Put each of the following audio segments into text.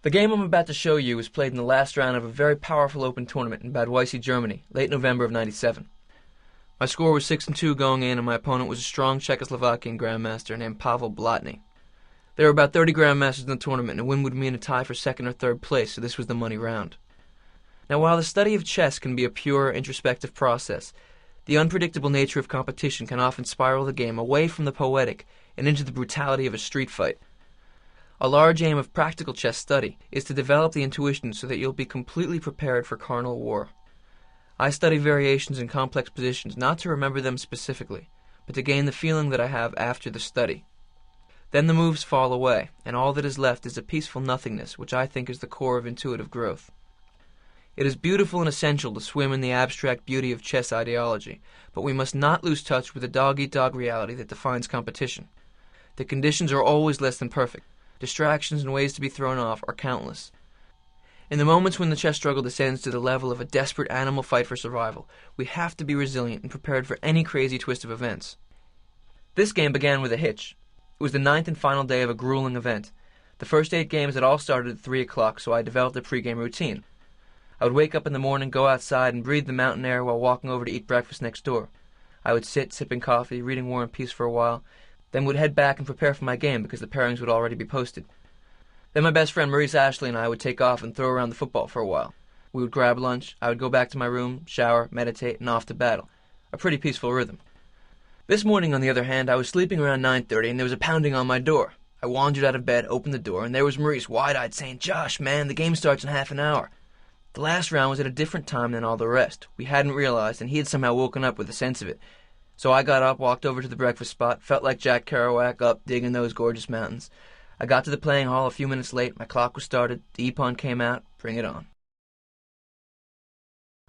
The game I'm about to show you was played in the last round of a very powerful open tournament in Bad Waitzkin, Germany, late November of '97. My score was 6-2 going in, and my opponent was a strong Czechoslovakian grandmaster named Pavel Blatny. There were about 30 grandmasters in the tournament, and a win would mean a tie for second or third place, so this was the money round. Now, while the study of chess can be a pure, introspective process, the unpredictable nature of competition can often spiral the game away from the poetic and into the brutality of a street fight. A large aim of practical chess study is to develop the intuition so that you'll be completely prepared for carnal war. I study variations in complex positions not to remember them specifically, but to gain the feeling that I have after the study. Then the moves fall away, and all that is left is a peaceful nothingness, which I think is the core of intuitive growth. It is beautiful and essential to swim in the abstract beauty of chess ideology, but we must not lose touch with the dog-eat-dog reality that defines competition. The conditions are always less than perfect. Distractions and ways to be thrown off are countless. In the moments when the chess struggle descends to the level of a desperate animal fight for survival, we have to be resilient and prepared for any crazy twist of events. This game began with a hitch. It was the ninth and final day of a grueling event. The first 8 games had all started at 3 o'clock, so I developed a pre-game routine. I would wake up in the morning, go outside, and breathe the mountain air while walking over to eat breakfast next door. I would sit, sipping coffee, reading War and Peace for a while, then would head back and prepare for my game because the pairings would already be posted. Then my best friend Maurice Ashley and I would take off and throw around the football for a while. We would grab lunch, I would go back to my room, shower, meditate, and off to battle. A pretty peaceful rhythm. This morning, on the other hand, I was sleeping around 9:30 and there was a pounding on my door. I wandered out of bed, opened the door, and there was Maurice, wide-eyed, saying, "Josh, man, the game starts in half an hour." The last round was at a different time than all the rest. We hadn't realized, and he had somehow woken up with a sense of it. So I got up, walked over to the breakfast spot, felt like Jack Kerouac up digging those gorgeous mountains. I got to the playing hall a few minutes late, my clock was started, the e-pawn came out, bring it on.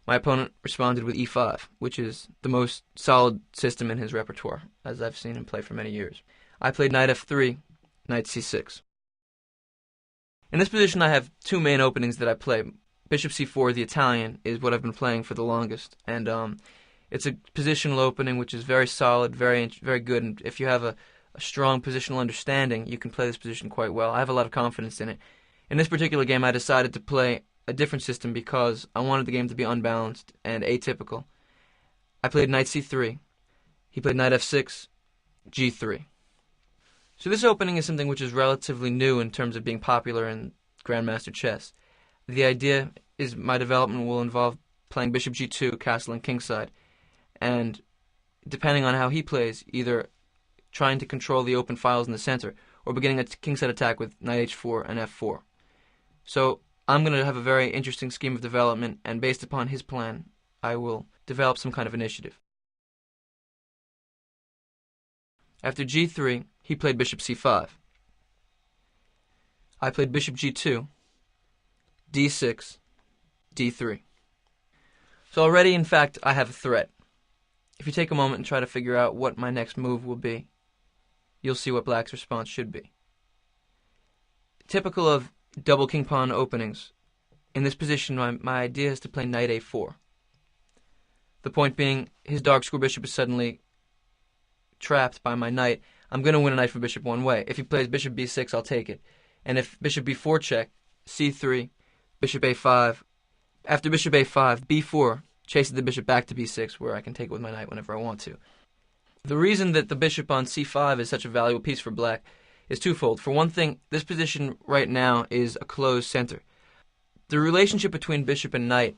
My opponent responded with e5, which is the most solid system in his repertoire, as I've seen him play for many years. I played knight f3, knight c6. In this position I have 2 main openings that I play. Bishop c4, the Italian, is what I've been playing for the longest, and it's a positional opening which is very solid, very good, and if you have a strong positional understanding, you can play this position quite well. I have a lot of confidence in it. In this particular game, I decided to play a different system because I wanted the game to be unbalanced and atypical. I played knight c3. He played knight f6, g3. So this opening is something which is relatively new in terms of being popular in Grandmaster chess. The idea is my development will involve playing bishop g2, castle and kingside, and depending on how he plays, either trying to control the open files in the center or beginning a kingside attack with knight h4 and f4. So I'm going to have a very interesting scheme of development, and based upon his plan, I will develop some kind of initiative. After g3, he played bishop c5. I played bishop g2, d6, d3. So already, in fact, I have a threat. If you take a moment and try to figure out what my next move will be, you'll see what Black's response should be. Typical of double king pawn openings, in this position my idea is to play knight a4. The point being, his dark square bishop is suddenly trapped by my knight. I'm going to win a knight for bishop one way. If he plays bishop b6, I'll take it. And if bishop b4 check, c3, bishop a5, after bishop a5, b4 chases the bishop back to b6, where I can take it with my knight whenever I want to. The reason that the bishop on c5 is such a valuable piece for Black is twofold. For one thing, this position right now is a closed center. The relationship between bishop and knight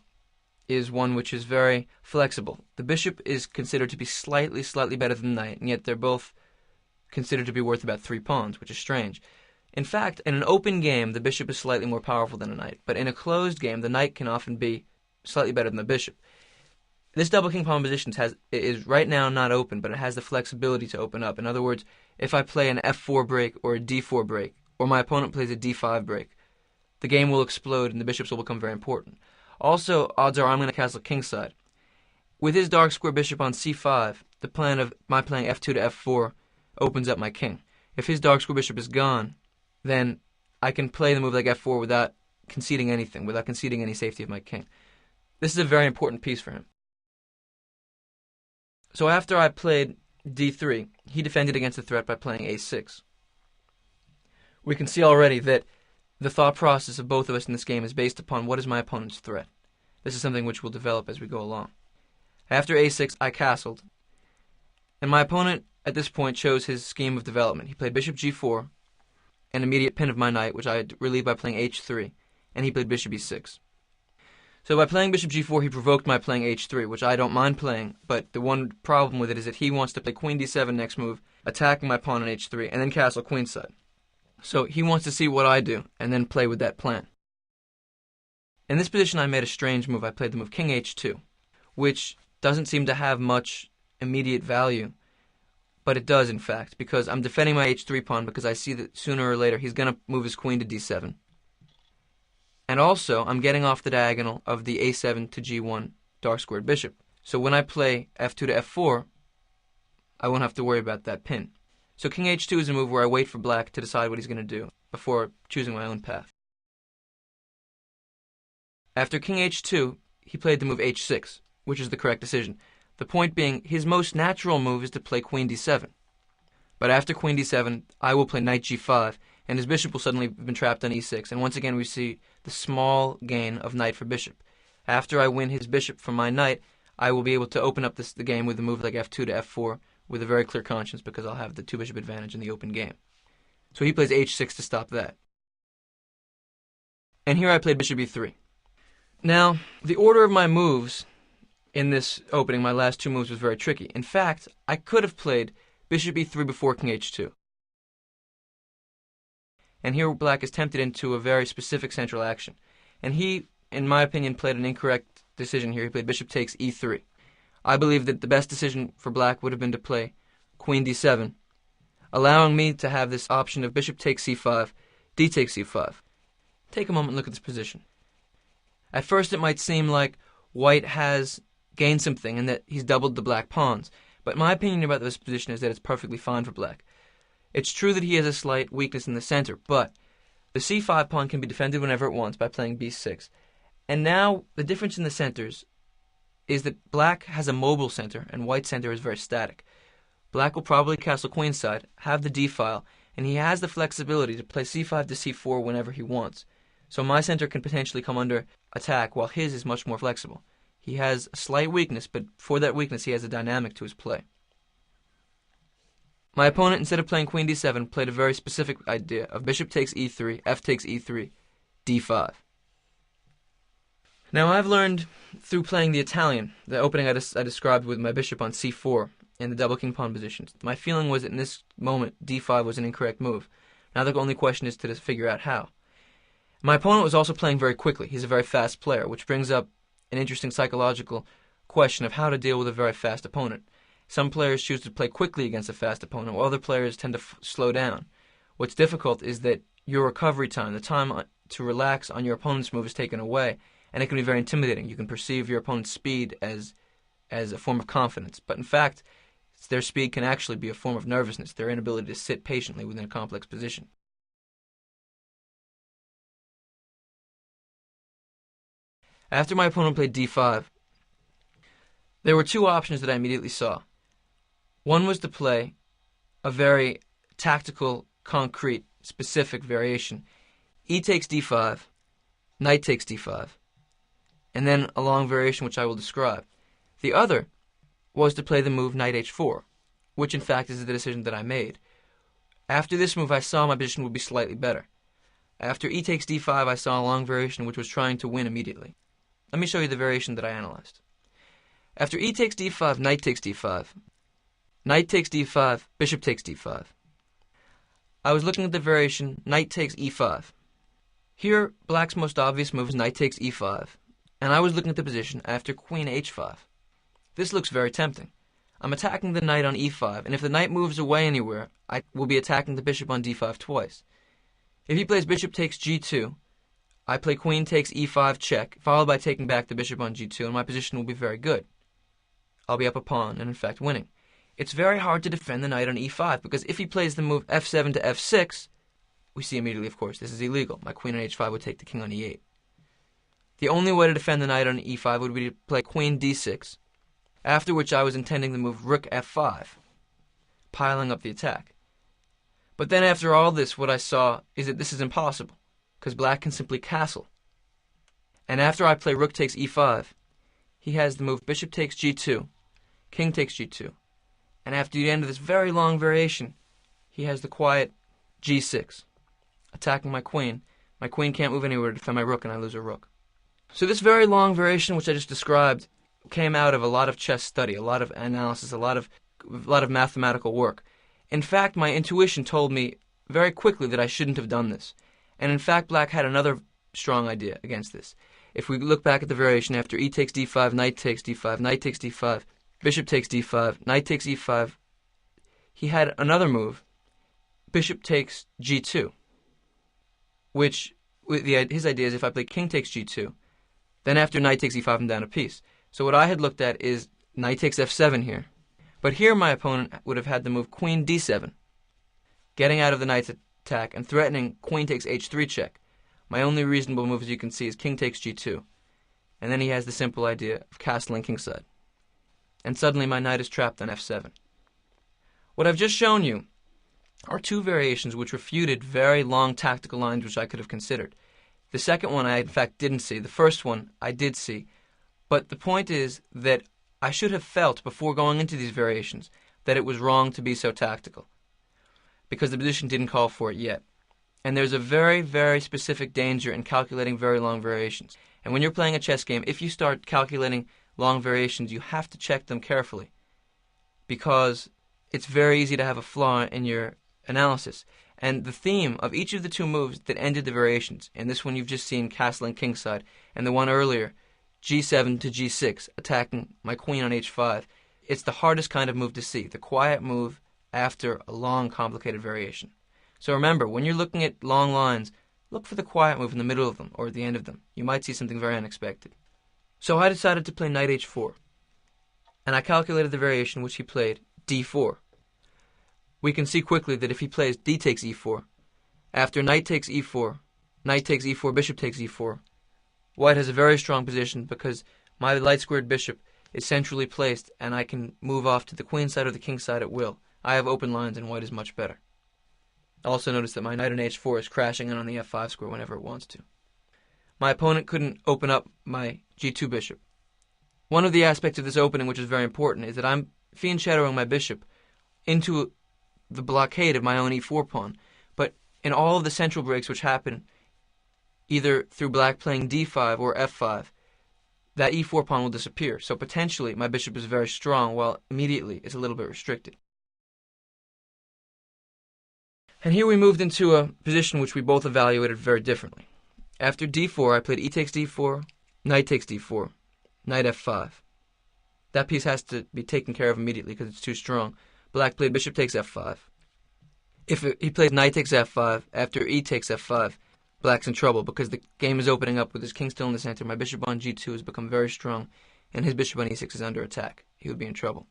is one which is very flexible. The bishop is considered to be slightly better than the knight, and yet they're both considered to be worth about 3 pawns, which is strange. In fact, in an open game, the bishop is slightly more powerful than a knight, but in a closed game, the knight can often be slightly better than the bishop. This double king pawn position is right now not open, but it has the flexibility to open up. In other words, if I play an f4 break or a d4 break, or my opponent plays a d5 break, the game will explode and the bishops will become very important. Also, odds are I'm going to castle kingside. With his dark square bishop on c5, the plan of my playing f2 to f4 opens up my king. If his dark square bishop is gone, then I can play the move like f4 without conceding anything, without conceding any safety of my king. This is a very important piece for him. So after I played d3, he defended against the threat by playing a6. We can see already that the thought process of both of us in this game is based upon what is my opponent's threat. This is something which we'll develop as we go along. After a6, I castled, and my opponent at this point chose his scheme of development. He played bishop g4, an immediate pin of my knight, which I had relieved by playing h3, and he played bishop e6. So by playing bishop g4, he provoked my playing h3, which I don't mind playing, but the one problem with it is that he wants to play queen d7 next move, attacking my pawn on h3, and then castle queenside. So he wants to see what I do, and then play with that plan. In this position, I made a strange move. I played the move king h2, which doesn't seem to have much immediate value, but it does, in fact, because I'm defending my h3 pawn because I see that sooner or later he's going to move his queen to d7. And also, I'm getting off the diagonal of the a7 to g1 dark squared bishop. So when I play f2 to f4, I won't have to worry about that pin. So king h2 is a move where I wait for black to decide what he's going to do before choosing my own path. After king h2, he played the move h6, which is the correct decision. The point being, his most natural move is to play queen d7. But after queen d7, I will play knight g5, and his bishop will suddenly have been trapped on e6, and once again we see the small gain of knight for bishop. After I win his bishop from my knight, I will be able to open up the game with a move like f2 to f4 with a very clear conscience because I'll have the two-bishop advantage in the open game. So he plays h6 to stop that. And here I played bishop e3. Now, the order of my moves in this opening, my last two moves, was very tricky. In fact, I could have played bishop e3 before king h2. And here black is tempted into a very specific central action. And he, in my opinion, played an incorrect decision here. He played bishop takes e3. I believe that the best decision for black would have been to play queen d7, allowing me to have this option of bishop takes c5, d takes c5. Take a moment and look at this position. At first it might seem like white has gained something and that he's doubled the black pawns, but my opinion about this position is that it's perfectly fine for black. It's true that he has a slight weakness in the center, but the c5 pawn can be defended whenever it wants by playing b6. And now the difference in the centers is that black has a mobile center and white's center is very static. Black will probably castle queenside, have the d-file, and he has the flexibility to play c5 to c4 whenever he wants. So my center can potentially come under attack while his is much more flexible. He has a slight weakness, but for that weakness he has a dynamic to his play. My opponent, instead of playing queen d7, played a very specific idea of bishop takes e3, f takes e3, d5. Now I've learned through playing the Italian, the opening I described with my bishop on c4 in the double king pawn positions. My feeling was that in this moment d5 was an incorrect move. Now the only question is to figure out how. My opponent was also playing very quickly. He's a very fast player, which brings up an interesting psychological question of how to deal with a very fast opponent. Some players choose to play quickly against a fast opponent, while other players tend to slow down. What's difficult is that your recovery time, the time to relax on your opponent's move, is taken away, and it can be very intimidating. You can perceive your opponent's speed as a form of confidence, but in fact, their speed can actually be a form of nervousness, their inability to sit patiently within a complex position. After my opponent played d5, there were two options that I immediately saw. One was to play a very tactical, concrete, specific variation. E takes d5, knight takes d5, and then a long variation which I will describe. The other was to play the move knight h4, which in fact is the decision that I made. After this move I saw my position would be slightly better. After e takes d5 I saw a long variation which was trying to win immediately. Let me show you the variation that I analyzed. After e takes d5, knight takes d5. Knight takes d5, bishop takes d5. I was looking at the variation knight takes e5. Here, black's most obvious move is knight takes e5, and I was looking at the position after queen h5. This looks very tempting. I'm attacking the knight on e5, and if the knight moves away anywhere, I will be attacking the bishop on d5 twice. If he plays bishop takes g2, I play queen takes e5 check, followed by taking back the bishop on g2, and my position will be very good. I'll be up a pawn, and in fact winning. It's very hard to defend the knight on e5, because if he plays the move f7 to f6, we see immediately, of course, this is illegal. My queen on h5 would take the king on e8. The only way to defend the knight on e5 would be to play queen d6, after which I was intending the move rook f5, piling up the attack. But then after all this, what I saw is that this is impossible. because black can simply castle. And after I play rook takes e5, he has the move bishop takes g2, king takes g2. And after the end of this very long variation, he has the quiet g6, attacking my queen. My queen can't move anywhere to defend my rook, and I lose a rook. So this very long variation, which I just described, came out of a lot of chess study, a lot of analysis, a lot of mathematical work. In fact, my intuition told me very quickly that I shouldn't have done this. And in fact, black had another strong idea against this. If we look back at the variation after e takes d5, knight takes d5, knight takes d5, bishop takes d5, knight takes e5, he had another move, bishop takes g2, which his idea is if I play king takes g2, then after knight takes e5, I'm down a piece. So what I had looked at is knight takes f7 here. But here my opponent would have had the move queen d7, getting out of the knight's attack and threatening queen takes h3 check. My only reasonable move, as you can see, is king takes g2. And then he has the simple idea of castling kingside. And suddenly my knight is trapped on f7. What I've just shown you are two variations which refuted very long tactical lines which I could have considered. The second one I, in fact, didn't see. The first one I did see. But the point is that I should have felt, before going into these variations, that it was wrong to be so tactical, because the position didn't call for it yet. And there's a very, very specific danger in calculating very long variations. And when you're playing a chess game, if you start calculating long variations, you have to check them carefully, because it's very easy to have a flaw in your analysis. And the theme of each of the two moves that ended the variations, and this one you've just seen, castling kingside, and the one earlier, g7 to g6, attacking my queen on h5, it's the hardest kind of move to see, the quiet move after a long, complicated variation. So remember, when you're looking at long lines, look for the quiet move in the middle of them or at the end of them. You might see something very unexpected. So I decided to play knight h4, and I calculated the variation which he played, d4. We can see quickly that if he plays d takes e4, after knight takes e4, knight takes e4, bishop takes e4, white has a very strong position because my light-squared bishop is centrally placed and I can move off to the queen side or the king side at will. I have open lines and white is much better. Also notice that my knight on h4 is crashing in on the f5 square whenever it wants to. My opponent couldn't open up my g2 bishop. One of the aspects of this opening which is very important is that I'm fiend shadowing my bishop into the blockade of my own e4 pawn. But in all of the central breaks which happen either through black playing d5 or f5, that e4 pawn will disappear. So potentially my bishop is very strong while immediately it's a little bit restricted. And here we moved into a position which we both evaluated very differently. After d4, I played e takes d4, knight takes d4, knight f5. That piece has to be taken care of immediately because it's too strong. Black played bishop takes f5. If he played knight takes f5, after e takes f5, black's in trouble because the game is opening up with his king still in the center. My bishop on g2 has become very strong, and his bishop on e6 is under attack. He would be in trouble.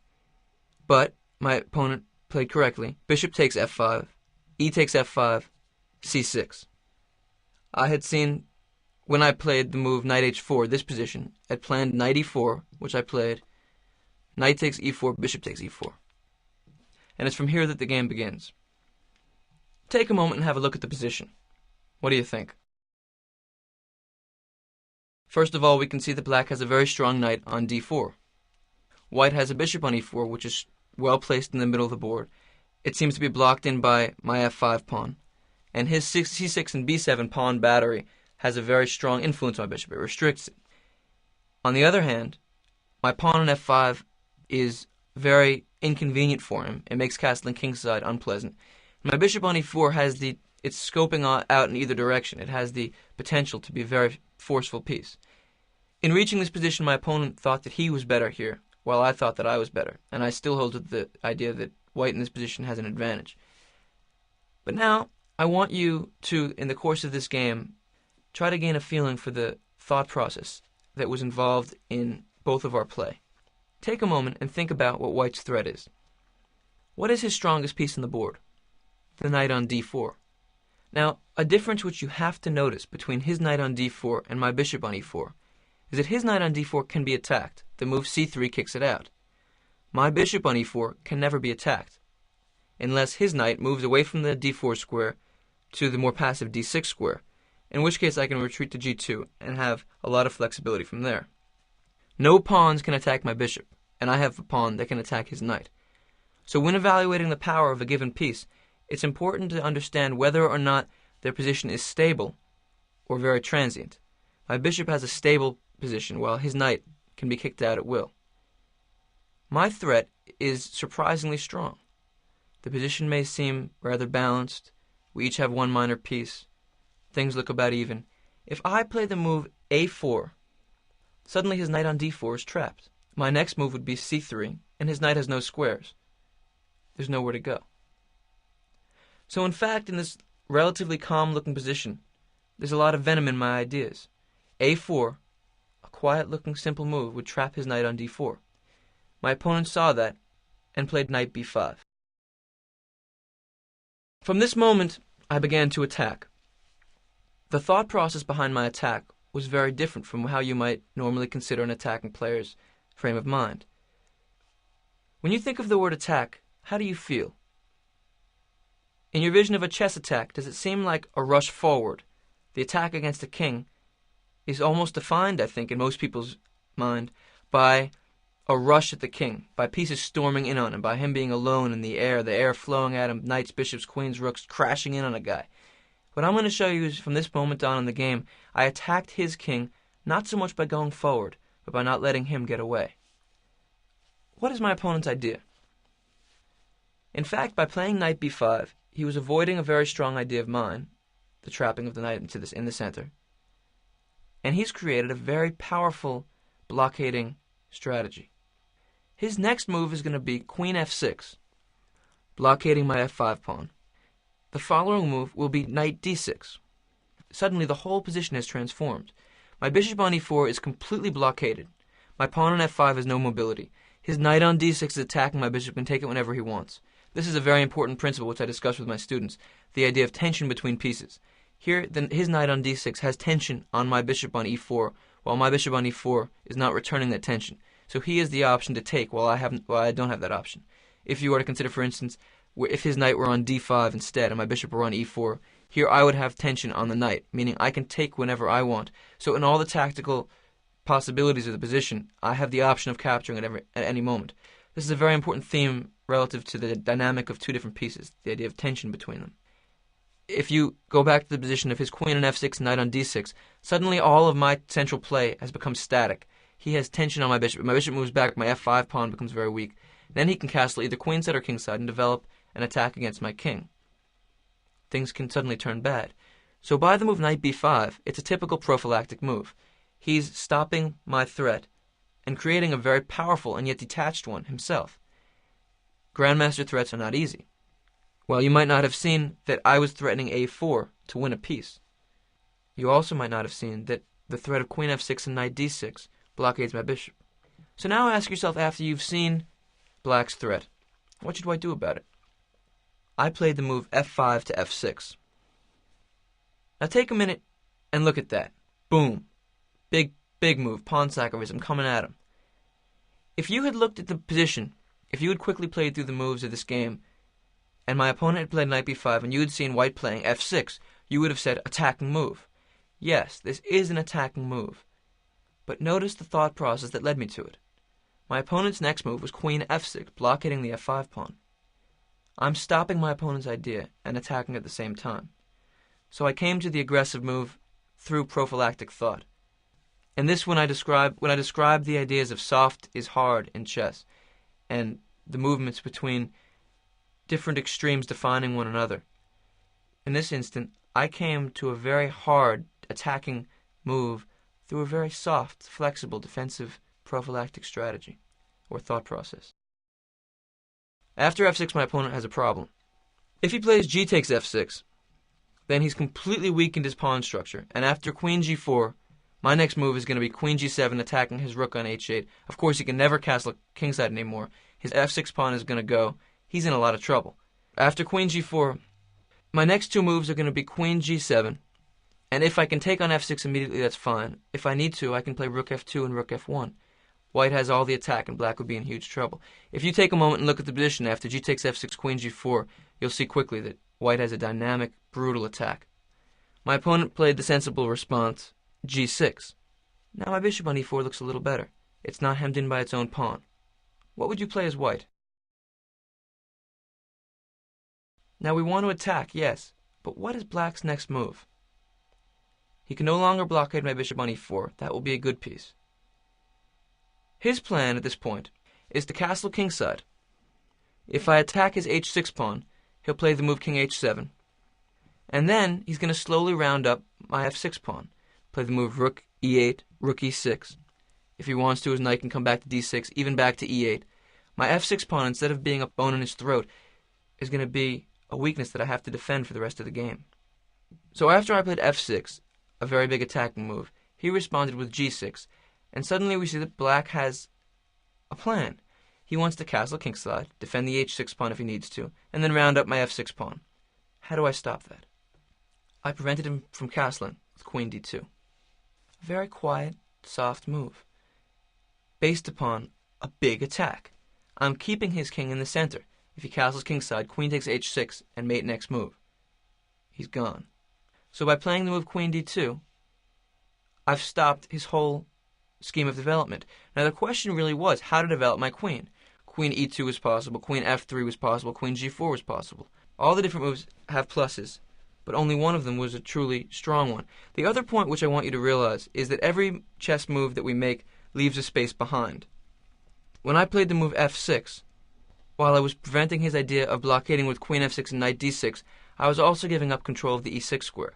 But my opponent played correctly. Bishop takes f5, e takes f5, c6. I had seen, when I played the move knight h4, this position, I'd planned knight e4, which I played, knight takes e4, bishop takes e4. And it's from here that the game begins. Take a moment and have a look at the position. What do you think? First of all, we can see that black has a very strong knight on d4. White has a bishop on e4, which is well placed in the middle of the board. It seems to be blocked in by my f5 pawn. And his c6 and b7 pawn battery has a very strong influence on my bishop. It restricts it. On the other hand, my pawn on f5 is very inconvenient for him. It makes castling kingside unpleasant. My bishop on e4 has it's scoping out in either direction. It has the potential to be a very forceful piece. In reaching this position, my opponent thought that he was better here, while I thought that I was better. And I still hold to the idea that white in this position has an advantage. But now, I want you to, in the course of this game, try to gain a feeling for the thought process that was involved in both of our play. Take a moment and think about what white's threat is. What is his strongest piece on the board? The knight on d4. Now, a difference which you have to notice between his knight on d4 and my bishop on e4 is that his knight on d4 can be attacked. The move c3 kicks it out. My bishop on e4 can never be attacked, unless his knight moves away from the d4 square to the more passive d6 square, in which case I can retreat to g2 and have a lot of flexibility from there. No pawns can attack my bishop, and I have a pawn that can attack his knight. So when evaluating the power of a given piece, it's important to understand whether or not their position is stable or very transient. My bishop has a stable position, while his knight can be kicked out at will. My threat is surprisingly strong. The position may seem rather balanced. We each have one minor piece. Things look about even. If I play the move a4, suddenly his knight on d4 is trapped. My next move would be c3, and his knight has no squares. There's nowhere to go. So in fact, in this relatively calm-looking position, there's a lot of venom in my ideas. a4, a quiet-looking simple move, would trap his knight on d4. My opponent saw that and played knight b5. From this moment, I began to attack. The thought process behind my attack was very different from how you might normally consider an attacking player's frame of mind. When you think of the word attack, how do you feel? In your vision of a chess attack, does it seem like a rush forward? The attack against a king is almost defined, I think, in most people's mind, by a rush at the king, by pieces storming in on him, by him being alone in the air flowing at him, knights, bishops, queens, rooks, crashing in on a guy. What I'm going to show you is from this moment on in the game, I attacked his king not so much by going forward, but by not letting him get away. What is my opponent's idea? In fact, by playing knight b5, he was avoiding a very strong idea of mine, the trapping of the knight into this in the center. And he's created a very powerful blockading strategy. His next move is going to be queen f6, blockading my f5 pawn. The following move will be knight d6. Suddenly the whole position has transformed. My bishop on e4 is completely blockaded. My pawn on f5 has no mobility. His knight on d6 is attacking my bishop and take it whenever he wants. This is a very important principle which I discuss with my students, the idea of tension between pieces. Here, his knight on d6 has tension on my bishop on e4, while my bishop on e4 is not returning that tension. So he has the option to take, while I don't have that option. If you were to consider, for instance, if his knight were on d5 instead and my bishop were on e4, here I would have tension on the knight, meaning I can take whenever I want. So in all the tactical possibilities of the position, I have the option of capturing it at any moment. This is a very important theme relative to the dynamic of two different pieces, the idea of tension between them. If you go back to the position of his queen on f6, knight on d6, suddenly all of my central play has become static. He has tension on my bishop. My bishop moves back, my f5 pawn becomes very weak. Then he can castle either queenside or kingside and develop an attack against my king. Things can suddenly turn bad. So by the move knight b5, it's a typical prophylactic move. He's stopping my threat and creating a very powerful and yet detached one himself. Grandmaster threats are not easy. Well, you might not have seen that I was threatening a4 to win a piece. You also might not have seen that the threat of queen f6 and knight d6 blockades my bishop. So now ask yourself, after you've seen black's threat, what should white do about it? I played the move f5 to f6. Now take a minute and look at that. Boom. Big move, pawn sacrifice, I'm coming at him. If you had looked at the position, if you had quickly played through the moves of this game, and my opponent had played knight b5 and you had seen white playing f6, you would have said attacking move. Yes, this is an attacking move. But notice the thought process that led me to it. My opponent's next move was queen f6, blockading the f5 pawn. I'm stopping my opponent's idea and attacking at the same time. So I came to the aggressive move through prophylactic thought. And this when I describe the ideas of soft is hard in chess, and the movements between different extremes defining one another. In this instant, I came to a very hard attacking move through a very soft, flexible, defensive prophylactic strategy or thought process. After f6, my opponent has a problem. If he plays g takes f6, then he's completely weakened his pawn structure, and after queen g4, my next move is going to be queen g7, attacking his rook on h8. Of course, he can never castle kingside anymore. His f6 pawn is going to go. He's in a lot of trouble. After queen g4, my next two moves are going to be queen g7, and if I can take on f6 immediately, that's fine. If I need to, I can play rook f2 and rook f1. White has all the attack, and black would be in huge trouble. If you take a moment and look at the position after g takes f6, queen g4, you'll see quickly that white has a dynamic, brutal attack. My opponent played the sensible response, g6. Now my bishop on e4 looks a little better. It's not hemmed in by its own pawn. What would you play as white? Now we want to attack, yes, but what is black's next move? He can no longer blockade my bishop on e4. That will be a good piece. His plan at this point is to castle kingside. If I attack his h6 pawn, he'll play the move king h7. And then he's going to slowly round up my f6 pawn. Play the move rook e8, rook e6. If he wants to, his knight can come back to d6, even back to e8. My f6 pawn, instead of being a bone in his throat, is going to be a weakness that I have to defend for the rest of the game. So after I played f6, a very big attacking move, he responded with g6, and suddenly we see that black has a plan. He wants to castle kingside, defend the h6 pawn if he needs to, and then round up my f6 pawn. How do I stop that? I prevented him from castling with queen d2. A very quiet, soft move, based upon a big attack. I'm keeping his king in the center. If he castles kingside, queen takes h6, and mate next move. He's gone. So by playing the move queen d2, I've stopped his whole scheme of development. Now the question really was how to develop my queen. Queen e2 was possible, queen f3 was possible, queen g4 was possible. All the different moves have pluses, but only one of them was a truly strong one. The other point which I want you to realize is that every chess move that we make leaves a space behind. When I played the move f6, while I was preventing his idea of blockading with queen f6 and knight d6, I was also giving up control of the e6 square.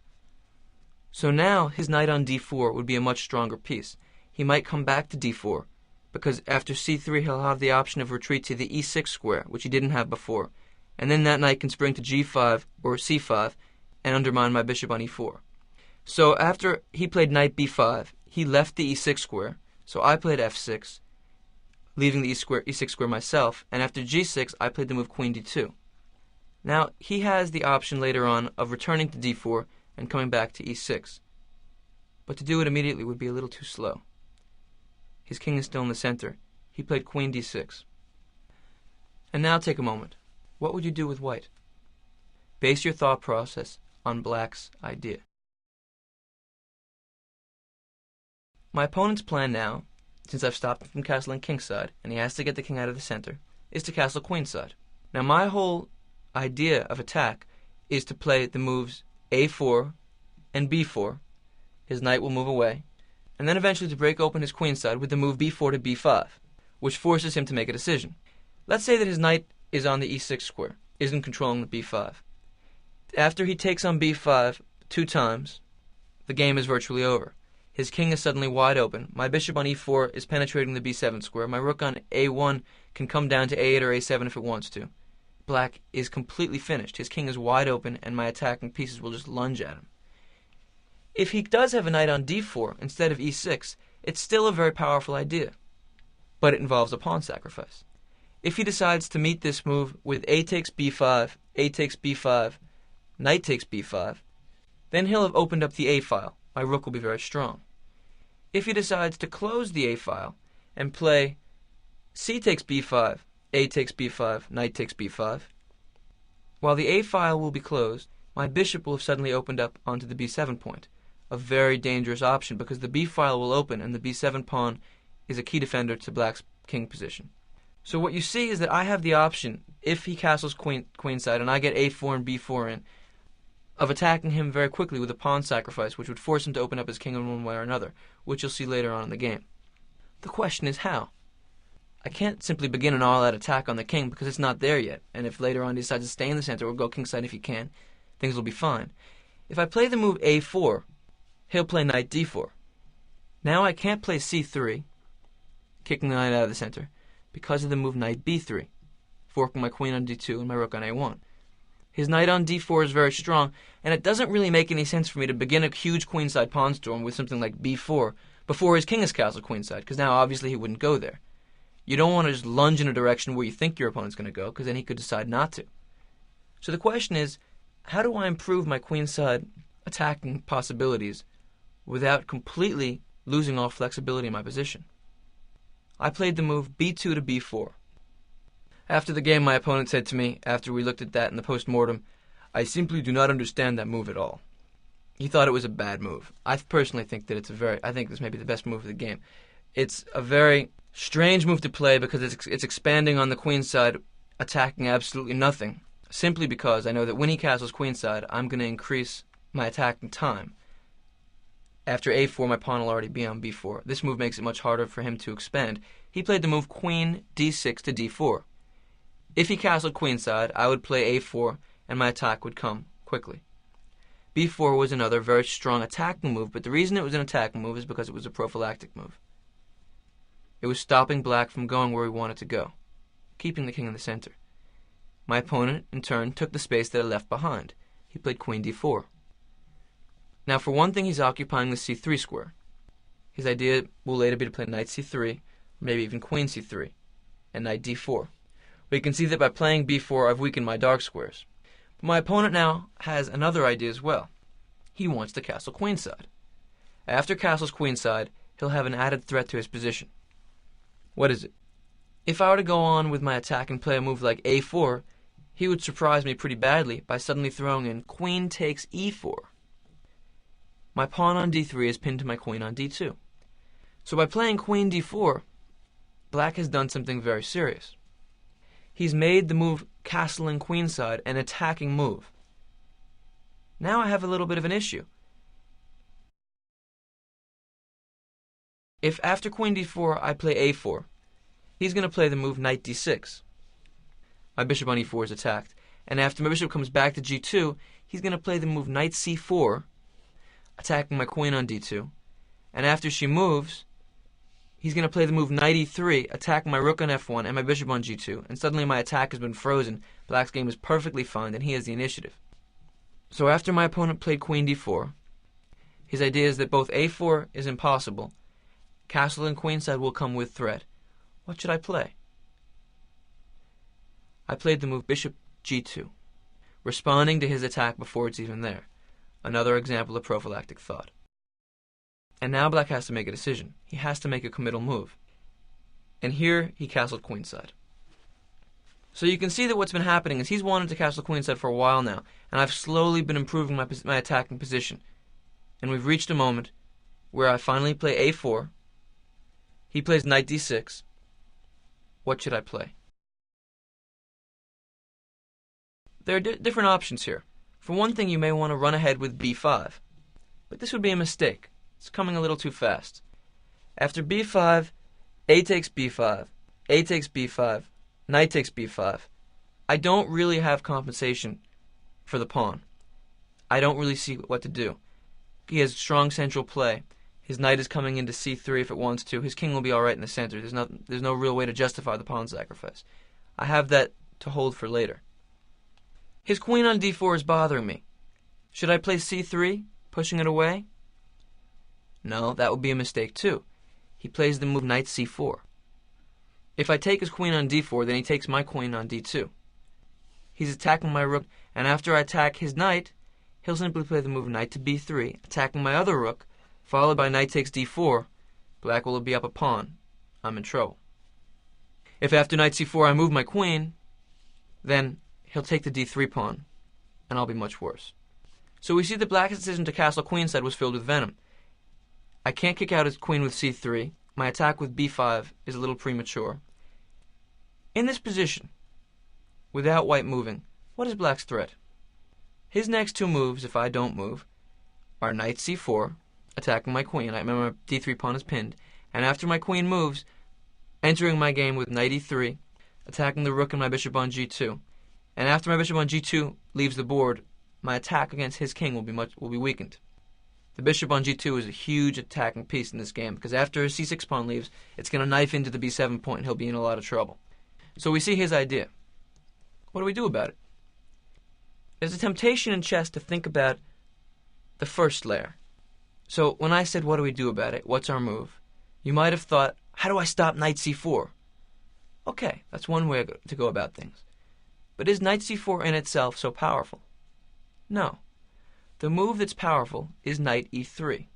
So now his knight on d4 would be a much stronger piece. He might come back to d4, because after c3 he'll have the option of retreat to the e6 square, which he didn't have before, and then that knight can spring to g5 or c5 and undermine my bishop on e4. So after he played knight b5, he left the e6 square, so I played f6, leaving the e6 square myself, and after g6 I played the move queen d2. Now he has the option later on of returning to d4 and coming back to e6, but to do it immediately would be a little too slow. His king is still in the center. He played queen d6. And now take a moment. What would you do with white? Base your thought process on black's idea. My opponent's plan now, since I've stopped him from castling kingside, and he has to get the king out of the center, is to castle queenside. Now my whole idea of attack is to play the moves a4 and b4. His knight will move away, and then eventually to break open his queenside with the move b4 to b5, which forces him to make a decision. Let's say that his knight is on the e6 square, isn't controlling the b5. After he takes on b5 2 times, the game is virtually over. His king is suddenly wide open. My bishop on e4 is penetrating the b7 square. My rook on a1 can come down to a8 or a7 if it wants to. Black is completely finished. His king is wide open, and my attacking pieces will just lunge at him. If he does have a knight on d4 instead of e6, it's still a very powerful idea, but it involves a pawn sacrifice. If he decides to meet this move with a takes b5, a takes b5, knight takes b5, then he'll have opened up the a file. My rook will be very strong. If he decides to close the a file and play c takes b5, a takes b5, knight takes b5, while the a file will be closed, my bishop will have suddenly opened up onto the b7 point. A very dangerous option because the b file will open and the b7 pawn is a key defender to black's king position. So what you see is that I have the option, if he castles queenside and I get a4 and b4 in, of attacking him very quickly with a pawn sacrifice, which would force him to open up his king in one way or another, which you'll see later on in the game. The question is how? I can't simply begin an all-out attack on the king because it's not there yet, and if later on he decides to stay in the center or go kingside if he can, things will be fine. If I play the move a4, he'll play knight d4. Now I can't play c3, kicking the knight out of the center, because of the move knight b3, forking my queen on d2 and my rook on a1. His knight on d4 is very strong, and it doesn't really make any sense for me to begin a huge queenside pawn storm with something like b4 before his king is castled queenside, because now obviously he wouldn't go there. You don't want to just lunge in a direction where you think your opponent's going to go, because then he could decide not to. So the question is, how do I improve my queenside attacking possibilities without completely losing all flexibility in my position? I played the move b2 to b4. After the game, my opponent said to me, after we looked at that in the post-mortem, "I simply do not understand that move at all." He thought it was a bad move. I personally think that I think this may be the best move of the game. It's a very strange move to play because it's expanding on the queenside, attacking absolutely nothing. Simply because I know that when he castles queenside, I'm going to increase my attacking time. After a4, my pawn will already be on b4. This move makes it much harder for him to expand. He played the move queen d6 to d4. If he castled queenside, I would play a4, and my attack would come quickly. b4 was another very strong attacking move, but the reason it was an attacking move is because it was a prophylactic move. It was stopping black from going where he wanted to go, keeping the king in the center. My opponent, in turn, took the space that I left behind. He played queen d4. Now, for one thing, he's occupying the c3 square. His idea will later be to play knight c3, or maybe even queen c3, and knight d4. We can see that by playing b4, I've weakened my dark squares. But my opponent now has another idea as well. He wants to castle queenside. After castles queenside, he'll have an added threat to his position. What is it? If I were to go on with my attack and play a move like a4, he would surprise me pretty badly by suddenly throwing in queen takes e4. My pawn on d3 is pinned to my queen on d2. So by playing queen d4, black has done something very serious. He's made the move castling queenside an attacking move. Now I have a little bit of an issue. If after queen d4 I play a4, he's going to play the move knight d6. My bishop on e4 is attacked. And after my bishop comes back to g2, he's going to play the move knight c4, attacking my queen on d2. And after she moves, he's going to play the move knight e3, attacking my rook on f1 and my bishop on g2. And suddenly my attack has been frozen. Black's game is perfectly fine, and he has the initiative. So after my opponent played queen d4, his idea is that both a4 is impossible. Castle and queenside will come with threat. What should I play? I played the move bishop g2, responding to his attack before it's even there. Another example of prophylactic thought. And now black has to make a decision. He has to make a committal move. And here he castled queenside. So you can see that what's been happening is he's wanted to castle queenside for a while now, and I've slowly been improving my attacking position. And we've reached a moment where I finally play a4. He plays knight d6. What should I play? There are different options here. For one thing, you may want to run ahead with b5. But this would be a mistake. It's coming a little too fast. After b5, a takes b5, a takes b5, knight takes b5. I don't really have compensation for the pawn. I don't really see what to do. He has strong central play. His knight is coming into c3 if it wants to. His king will be all right in the center. There's no real way to justify the pawn sacrifice. I have that to hold for later. His queen on d4 is bothering me. Should I play c3, pushing it away? No, that would be a mistake too. He plays the move knight c4. If I take his queen on d4, then he takes my queen on d2. He's attacking my rook, and after I attack his knight, he'll simply play the move knight to b3, attacking my other rook, followed by knight takes d4. Black will be up a pawn. I'm in trouble. If after knight c4 I move my queen, then he'll take the d3 pawn, and I'll be much worse. So we see that black's decision to castle queenside was filled with venom. I can't kick out his queen with c3. My attack with b5 is a little premature. In this position, without white moving, what is black's threat? His next two moves, if I don't move, are knight c4, attacking my queen. I remember my d3 pawn is pinned. And after my queen moves, entering my game with knight e3, attacking the rook and my bishop on g2. And after my bishop on g2 leaves the board, my attack against his king will be weakened. The bishop on g2 is a huge attacking piece in this game, because after his c6 pawn leaves, it's going to knife into the b7 point, and he'll be in a lot of trouble. So we see his idea. What do we do about it? There's a temptation in chess to think about the first layer. So when I said, what do we do about it? What's our move? You might have thought, how do I stop knight c4? Okay, that's one way to go about things. But is knight c4 in itself so powerful? No. The move that's powerful is knight e3.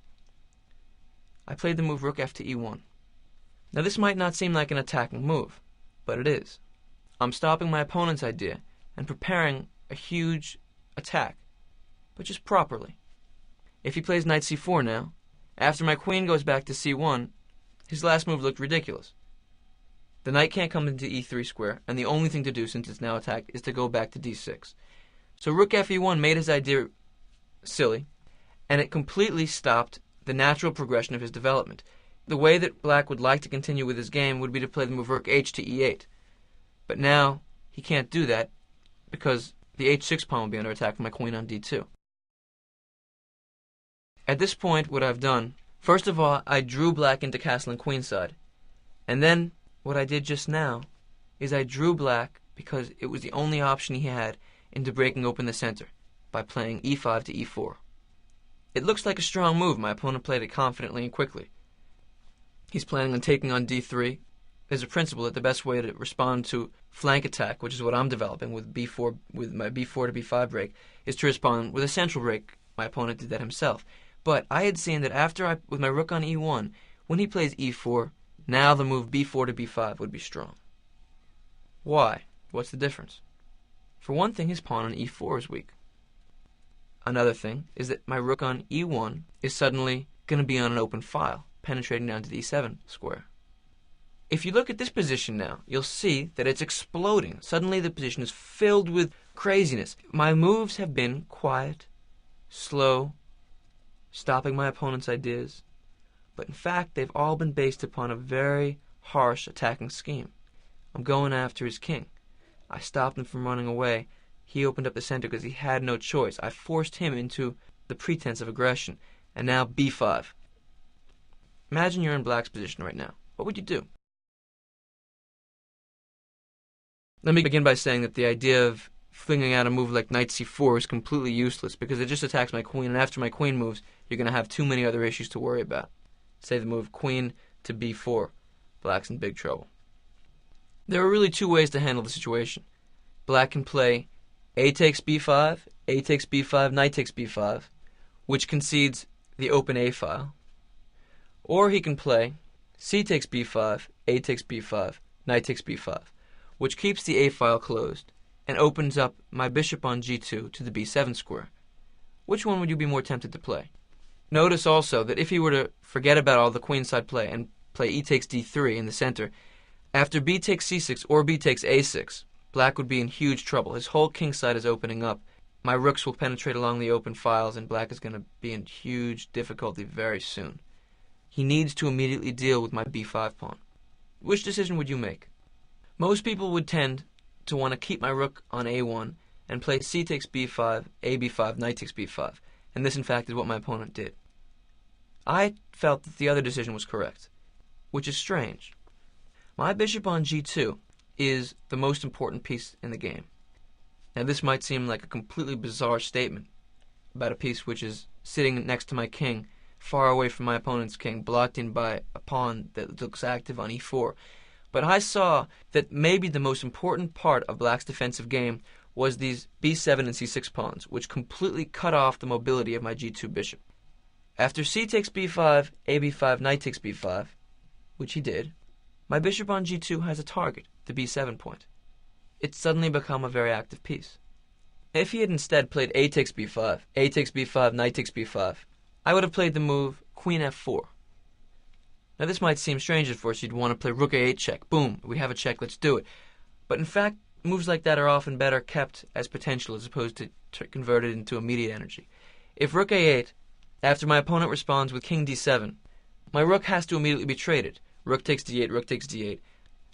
I played the move rook f to e1. Now this might not seem like an attacking move, but it is. I'm stopping my opponent's idea and preparing a huge attack, but just properly. If he plays knight c4 now, after my queen goes back to c1, his last move looked ridiculous. The knight can't come into e3 square, and the only thing to do since it's now attacked is to go back to d6. So rook fe1 made his idea silly, and it completely stopped the natural progression of his development. The way that black would like to continue with his game would be to play the move rook h to e8. But now he can't do that because the h6 pawn will be under attack from my queen on d2. At this point, what I've done, first of all, I drew black into castle and queenside. And then what I did just now is I drew black because it was the only option he had into breaking open the center by playing e5 to e4. It looks like a strong move. My opponent played it confidently and quickly. He's planning on taking on d3. There's a principle that the best way to respond to flank attack, which is what I'm developing with b4, with my b4 to b5 break, is to respond with a central break. My opponent did that himself. But I had seen that with my rook on e1, when he plays e4, now the move b4 to b5 would be strong. Why? What's the difference? For one thing, his pawn on e4 is weak. Another thing is that my rook on e1 is suddenly going to be on an open file, penetrating down to the e7 square. If you look at this position now, you'll see that it's exploding. Suddenly the position is filled with craziness. My moves have been quiet, slow, stopping my opponent's ideas, but in fact they've all been based upon a very harsh attacking scheme. I'm going after his king. I stopped him from running away. He opened up the center because he had no choice. I forced him into the pretense of aggression. And now b5. Imagine you're in black's position right now. What would you do? Let me begin by saying that the idea of flinging out a move like knight c4 is completely useless because it just attacks my queen, and after my queen moves, you're going to have too many other issues to worry about. Say the move queen to b4. Black's in big trouble. There are really two ways to handle the situation. Black can play a takes b5, a takes b5, knight takes b5, which concedes the open a file. Or he can play c takes b5, a takes b5, knight takes b5, which keeps the a file closed and opens up my bishop on g2 to the b7 square. Which one would you be more tempted to play? Notice also that if he were to forget about all the queenside play and play e takes d3 in the center, after b takes c6 or b takes a6, black would be in huge trouble. His whole king side is opening up. My rooks will penetrate along the open files, and black is going to be in huge difficulty very soon. He needs to immediately deal with my b5 pawn. Which decision would you make? Most people would tend to want to keep my rook on a1 and play c takes b5, a b5, knight takes b5, and this in fact is what my opponent did. I felt that the other decision was correct, which is strange. My bishop on g2 is the most important piece in the game. Now this might seem like a completely bizarre statement about a piece which is sitting next to my king, far away from my opponent's king, blocked in by a pawn that looks active on e4. But I saw that maybe the most important part of black's defensive game was these b7 and c6 pawns, which completely cut off the mobility of my g2 bishop. After c takes b5, a b5, knight takes b5, which he did, my bishop on g2 has a target, the b7 point. It's suddenly become a very active piece. If he had instead played a takes b5, a takes b5, knight takes b5, I would have played the move queen f4. Now this might seem strange at first. You'd want to play rook a8 check. Boom, we have a check, let's do it. But in fact, moves like that are often better kept as potential as opposed to converted into immediate energy. If rook a8, after my opponent responds with king d7, my rook has to immediately be traded. Rook takes d8, rook takes d8.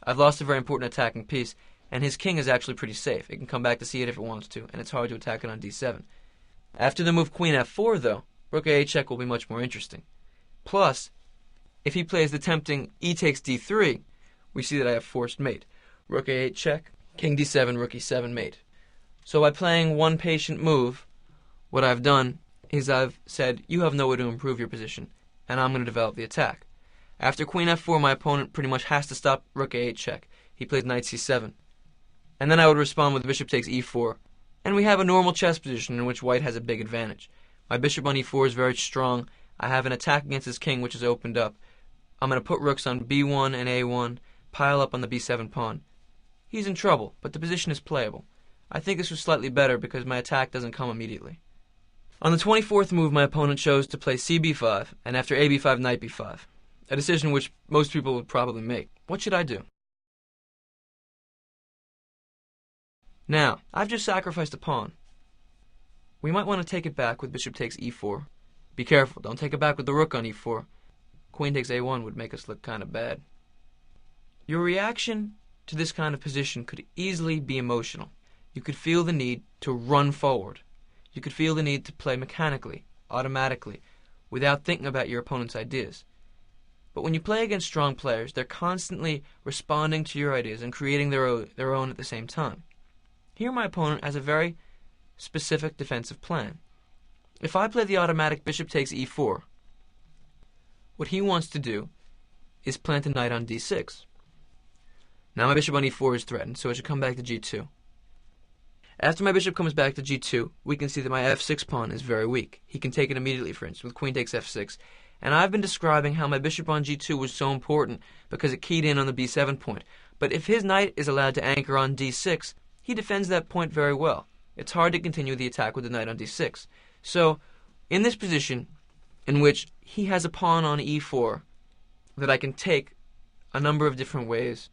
I've lost a very important attacking piece, and his king is actually pretty safe. It can come back to c8 if it wants to, and it's hard to attack it on d7. After the move queen f4, though, rook a8 check will be much more interesting. Plus, if he plays the tempting e takes d3, we see that I have forced mate. Rook a8 check, king d7, rook e7 mate. So by playing one patient move, what I've done is I've said, you have no way to improve your position, and I'm going to develop the attack. After queen f4, my opponent pretty much has to stop rook a8 check. He plays knight c7. And then I would respond with bishop takes e4. And we have a normal chess position in which white has a big advantage. My bishop on e4 is very strong. I have an attack against his king, which is opened up. I'm going to put rooks on b1 and a1, pile up on the b7 pawn. He's in trouble, but the position is playable. I think this was slightly better because my attack doesn't come immediately. On the 24th move, my opponent chose to play cb5, and after ab5, knight b5. A decision which most people would probably make. What should I do? Now, I've just sacrificed a pawn. We might want to take it back with bishop takes e4. Be careful, don't take it back with the rook on e4. Queen takes a1 would make us look kind of bad. Your reaction to this kind of position could easily be emotional. You could feel the need to run forward. You could feel the need to play mechanically, automatically, without thinking about your opponent's ideas. But when you play against strong players, they're constantly responding to your ideas and creating their own at the same time. Here my opponent has a very specific defensive plan. If I play the automatic bishop takes e4, what he wants to do is plant a knight on d6. Now my bishop on e4 is threatened, so it should come back to g2. After my bishop comes back to g2, we can see that my f6 pawn is very weak. He can take it immediately, for instance, with queen takes f6. And I've been describing how my bishop on g2 was so important because it keyed in on the b7 point. But if his knight is allowed to anchor on d6, he defends that point very well. It's hard to continue the attack with the knight on d6. So, in this position, in which he has a pawn on e4 that I can take a number of different ways,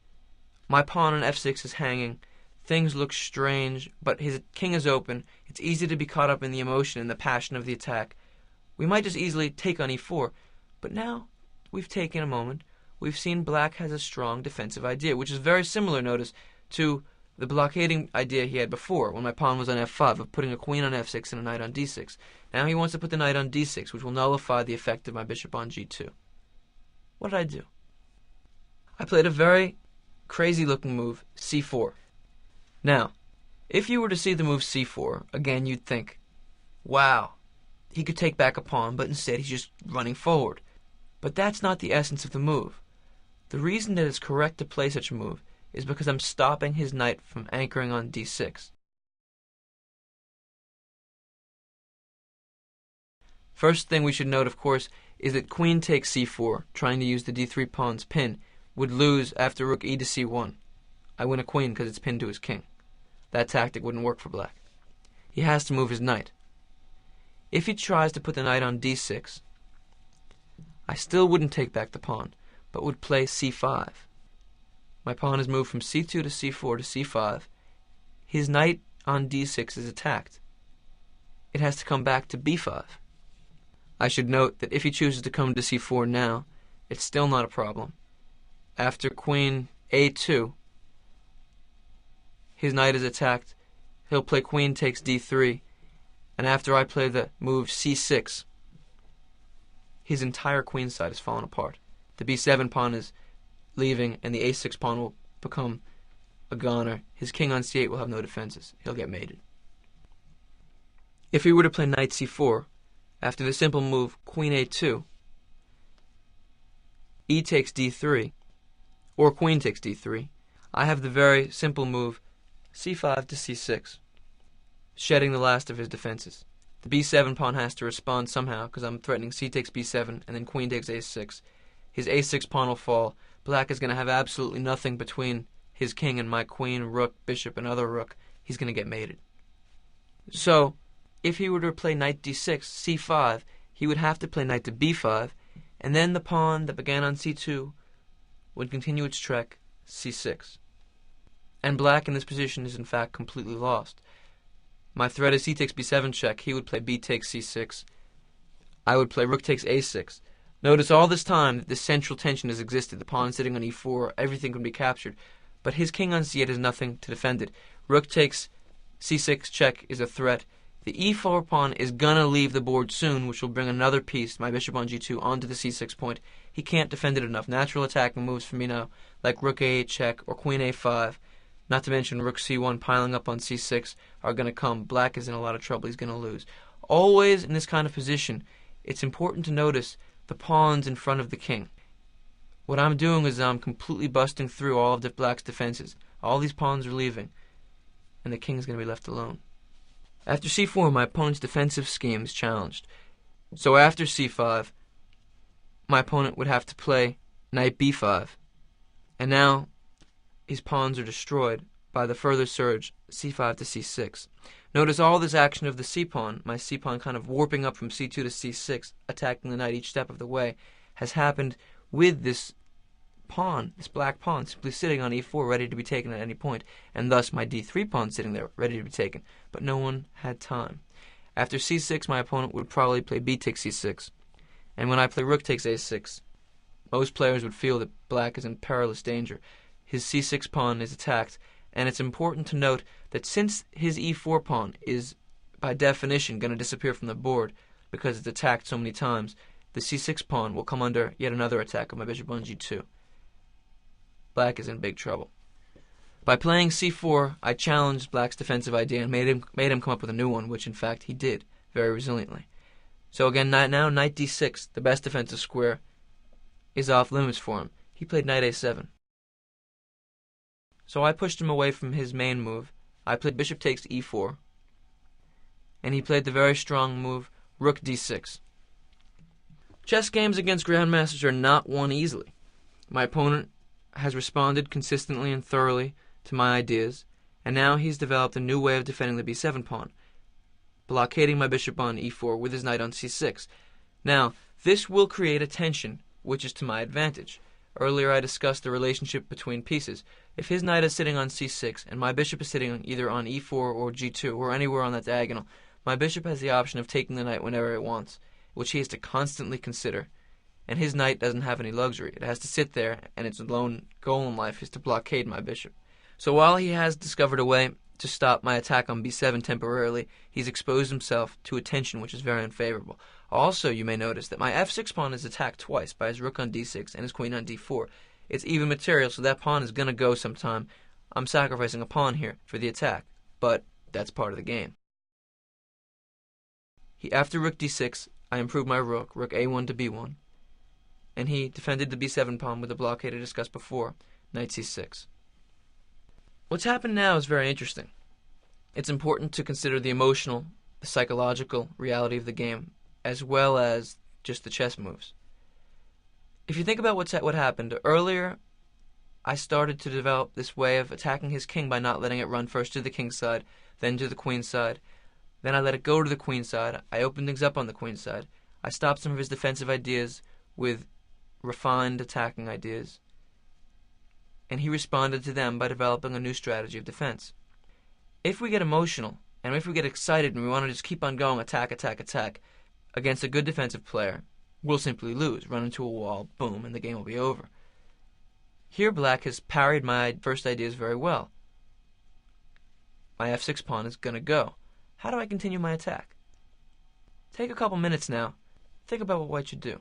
my pawn on f6 is hanging, things look strange, but his king is open, it's easy to be caught up in the emotion and the passion of the attack. We might just easily take on e4, but now we've taken a moment, we've seen black has a strong defensive idea, which is very similar, notice, to the blockading idea he had before when my pawn was on f5 of putting a queen on f6 and a knight on d6. Now he wants to put the knight on d6, which will nullify the effect of my bishop on g2. What did I do? I played a very crazy looking move, c4. Now, if you were to see the move c4, again you'd think, wow, he could take back a pawn, but instead he's just running forward. But that's not the essence of the move. The reason that it's correct to play such a move is because I'm stopping his knight from anchoring on d6. First thing we should note, of course, is that queen takes c4, trying to use the d3 pawn's pin, would lose after rook e to c1. I win a queen because it's pinned to his king. That tactic wouldn't work for black. He has to move his knight. If he tries to put the knight on d6, I still wouldn't take back the pawn, but would play c5. My pawn is moved from c2 to c4 to c5. His knight on d6 is attacked. It has to come back to b5. I should note that if he chooses to come to c4 now, it's still not a problem. After queen a2, his knight is attacked. He'll play queen takes d3, and after I play the move c6, his entire queen side has fallen apart. The b7 pawn is leaving, and the a6 pawn will become a goner. His king on c8 will have no defenses. He'll get mated. If he were to play knight c4, after the simple move queen a2, e takes d3, or queen takes d3, I have the very simple move c5 to c6, shedding the last of his defenses. The b7 pawn has to respond somehow because I'm threatening c takes b7 and then queen takes a6. His a6 pawn will fall. Black is going to have absolutely nothing between his king and my queen, rook, bishop, and other rook. He's going to get mated. So, if he were to play knight d6, c5, he would have to play knight to b5, and then the pawn that began on c2 would continue its trek, c6. And black in this position is in fact completely lost. My threat is c takes b7 check. He would play b takes c6. I would play rook takes a6. Notice all this time that this central tension has existed. The pawn sitting on e4, everything can be captured. But his king on c8 has nothing to defend it. Rook takes c6 check is a threat. The e4 pawn is gonna leave the board soon, which will bring another piece, my bishop on g2, onto the c6 point. He can't defend it enough. Natural attacking moves for me now, like rook a8 check or queen a5, not to mention rook c1 piling up on c6, are gonna come. Black is in a lot of trouble. He's gonna lose. Always in this kind of position, it's important to notice the pawns in front of the king. What I'm doing is I'm completely busting through all of the black's defenses. All these pawns are leaving, and the king is going to be left alone. After c4, my opponent's defensive scheme is challenged. So after c5, my opponent would have to play knight b5, and now his pawns are destroyed by the further surge c5 to c6. Notice all this action of the c-pawn, my c-pawn kind of warping up from c2 to c6, attacking the knight each step of the way, has happened with this pawn, this black pawn, simply sitting on e4, ready to be taken at any point, and thus my d3 pawn sitting there, ready to be taken. But no one had time. After c6, my opponent would probably play b takes c6, and when I play rook takes a6, most players would feel that black is in perilous danger. His c6 pawn is attacked, and it's important to note that since his e4 pawn is, by definition, going to disappear from the board because it's attacked so many times, the c6 pawn will come under yet another attack of my bishop on g2. Black is in big trouble. By playing c4, I challenged black's defensive idea and made him come up with a new one, which in fact he did, very resiliently. So again, now knight d6, the best defensive square, is off limits for him. He played knight a7. So I pushed him away from his main move. I played bishop takes e4, and he played the very strong move rook d6. Chess games against grandmasters are not won easily. My opponent has responded consistently and thoroughly to my ideas, and now he's developed a new way of defending the b7 pawn, blockading my bishop on e4 with his knight on c6. Now, this will create a tension, which is to my advantage. Earlier I discussed the relationship between pieces. If his knight is sitting on c6 and my bishop is sitting either on e4 or g2 or anywhere on that diagonal, my bishop has the option of taking the knight whenever it wants, which he has to constantly consider. And his knight doesn't have any luxury. It has to sit there, and its lone goal in life is to blockade my bishop. So while he has discovered a way to stop my attack on b7 temporarily, he's exposed himself to a tension which is very unfavorable. Also, you may notice that my f6 pawn is attacked twice by his rook on d6 and his queen on d4. It's even material, so that pawn is going to go sometime. I'm sacrificing a pawn here for the attack, but that's part of the game. After rook d6, I improved my rook a1 to b1, and he defended the b7 pawn with the blockade I discussed before, knight c6. What's happened now is very interesting. It's important to consider the emotional, the psychological reality of the game, as well as just the chess moves. If you think about what happened, earlier I started to develop this way of attacking his king by not letting it run first to the king's side, then to the queen's side. Then I let it go to the queen's side. I opened things up on the queen's side. I stopped some of his defensive ideas with refined attacking ideas, and he responded to them by developing a new strategy of defense. If we get emotional, and if we get excited and we want to just keep on going, attack, attack, attack, against a good defensive player, we'll simply lose, run into a wall, boom, and the game will be over. Here black has parried my first ideas very well. My f6 pawn is going to go. How do I continue my attack? Take a couple minutes now. Think about what white should do.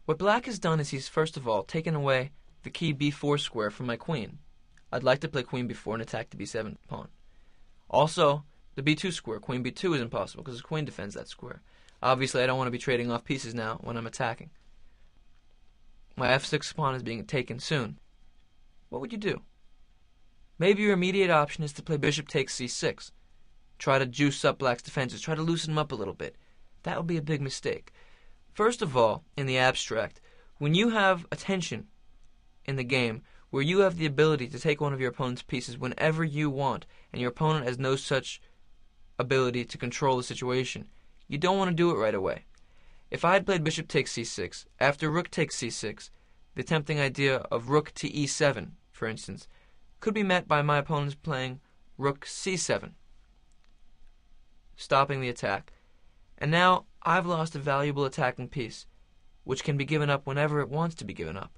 What black has done is he's first of all taken away the key b4 square from my queen. I'd like to play queen b4 and attack the b7 pawn. Also, the b2 square, queen b2 is impossible because his queen defends that square. Obviously, I don't want to be trading off pieces now when I'm attacking. My f6 pawn is being taken soon. What would you do? Maybe your immediate option is to play bishop takes c6. Try to juice up black's defenses. Try to loosen him up a little bit. That would be a big mistake. First of all, in the abstract, when you have a tension in the game where you have the ability to take one of your opponent's pieces whenever you want, and your opponent has no such ability to control the situation, you don't want to do it right away. If I had played bishop takes c6, after rook takes c6, the tempting idea of rook to e7, for instance, could be met by my opponents playing rook c7, stopping the attack. And now I've lost a valuable attacking piece, which can be given up whenever it wants to be given up,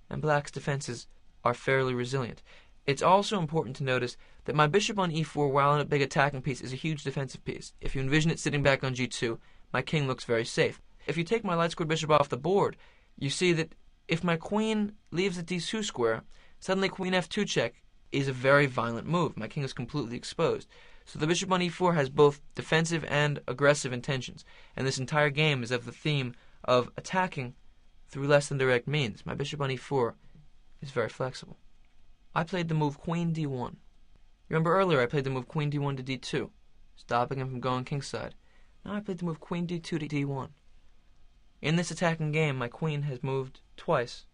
and black's defenses are fairly resilient. It's also important to notice that my bishop on e4, while a big attacking piece, is a huge defensive piece. If you envision it sitting back on g2, my king looks very safe. If you take my light-squared bishop off the board, you see that if my queen leaves the d2 square, suddenly queen f2 check is a very violent move. My king is completely exposed. So the bishop on e4 has both defensive and aggressive intentions, and this entire game is of the theme of attacking through less than direct means. My bishop on e4 is very flexible. I played the move queen d1. Remember earlier I played the move queen d1 to d2, stopping him from going kingside. Now I played the move queen d2 to d1. In this attacking game, my queen has moved twice,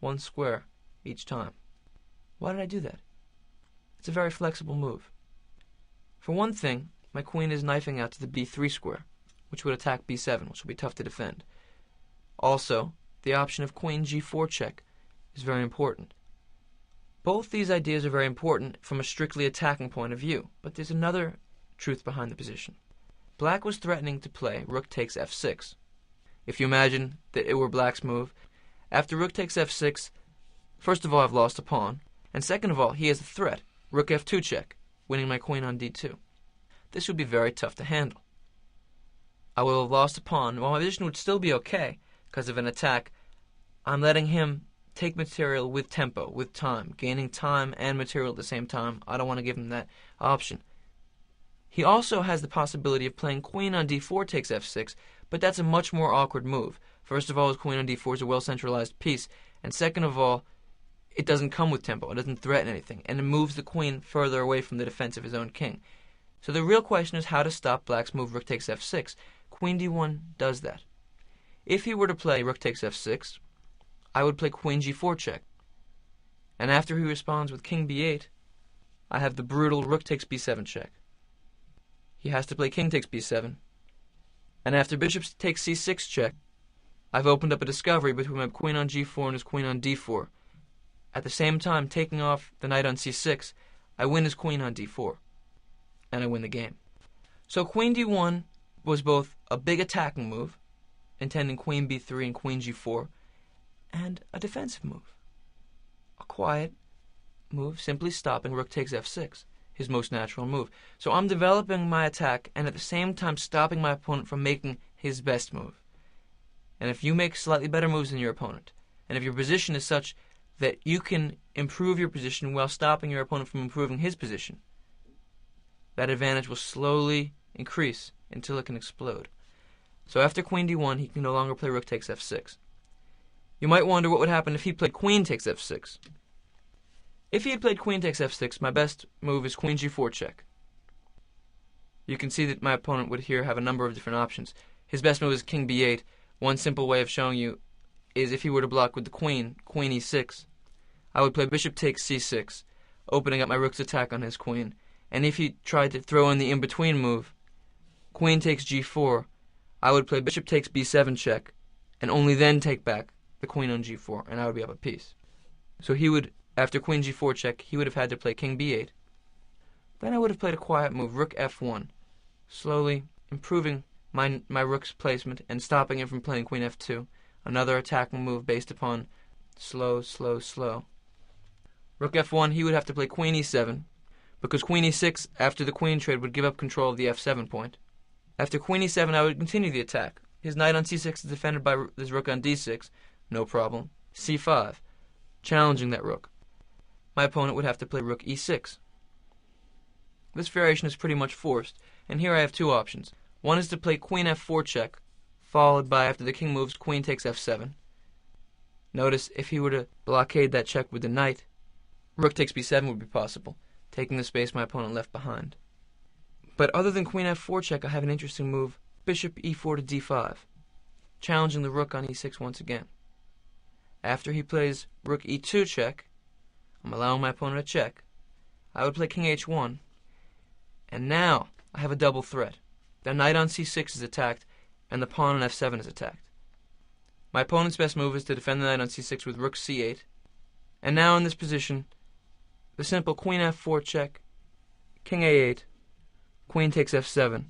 one square each time. Why did I do that? It's a very flexible move. For one thing, my queen is knifing out to the b3 square, which would attack b7, which will be tough to defend. Also, the option of queen g4 check is very important. Both these ideas are very important from a strictly attacking point of view, but there's another truth behind the position. Black was threatening to play rook takes f6. If you imagine that it were black's move, after rook takes f6, first of all I've lost a pawn, and second of all he has a threat, rook f2 check, winning my queen on d2. This would be very tough to handle. I will have lost a pawn, while my position would still be okay, because of an attack. I'm letting him take material with tempo, with time, gaining time and material at the same time. I don't want to give him that option. He also has the possibility of playing queen on d4 takes f6, but that's a much more awkward move. First of all, his queen on d4 is a well-centralized piece, and second of all, it doesn't come with tempo, it doesn't threaten anything, and it moves the queen further away from the defense of his own king. So the real question is how to stop black's move rook takes f6. Queen d1 does that. If he were to play rook takes f6, I would play queen g4 check. And after he responds with king b8, I have the brutal rook takes b7 check. He has to play king takes b7. And after bishop takes c6 check, I've opened up a discovery between my queen on g4 and his queen on d4. At the same time, taking off the knight on c6, I win his queen on d4. And I win the game. So queen d1 was both a big attacking move, intending queen b3 and queen g4, and a defensive move. A quiet move, simply stopping rook takes f6, his most natural move. So I'm developing my attack and at the same time stopping my opponent from making his best move. And if you make slightly better moves than your opponent, and if your position is such that you can improve your position while stopping your opponent from improving his position, that advantage will slowly increase until it can explode. So after queen d1, he can no longer play rook takes f6. You might wonder what would happen if he played queen takes f6. If he had played queen takes f6, my best move is queen g4 check. You can see that my opponent would here have a number of different options. His best move is king b8. One simple way of showing you is if he were to block with the queen, queen e6, I would play bishop takes c6, opening up my rook's attack on his queen. And if he tried to throw in the in-between move, queen takes g4, I would play bishop takes b7 check, and only then take back the queen on g4, and I would be up a piece. So he would, after queen g4 check, he would have had to play king b8. Then I would have played a quiet move, rook f1, slowly improving my rook's placement and stopping him from playing queen f2, another attacking move based upon slow, slow, slow. Rook f1, he would have to play queen e7, because queen e6, after the queen trade, would give up control of the f7 point. After queen e7, I would continue the attack. His knight on c6 is defended by his rook on d6, no problem. c5, challenging that rook. My opponent would have to play rook e6. This variation is pretty much forced, and here I have two options. One is to play queen f4 check, followed by, after the king moves, queen takes f7. Notice, if he were to blockade that check with the knight, rook takes b7 would be possible, taking the space my opponent left behind. But other than queen f4 check, I have an interesting move, bishop e4 to d5, challenging the rook on e6 once again. After he plays rook e2 check, I'm allowing my opponent a check. I would play king h1, and now I have a double threat. The knight on c6 is attacked, and the pawn on f7 is attacked. My opponent's best move is to defend the knight on c6 with rook c8, and now in this position, the simple queen f4 check, king a8, queen takes f7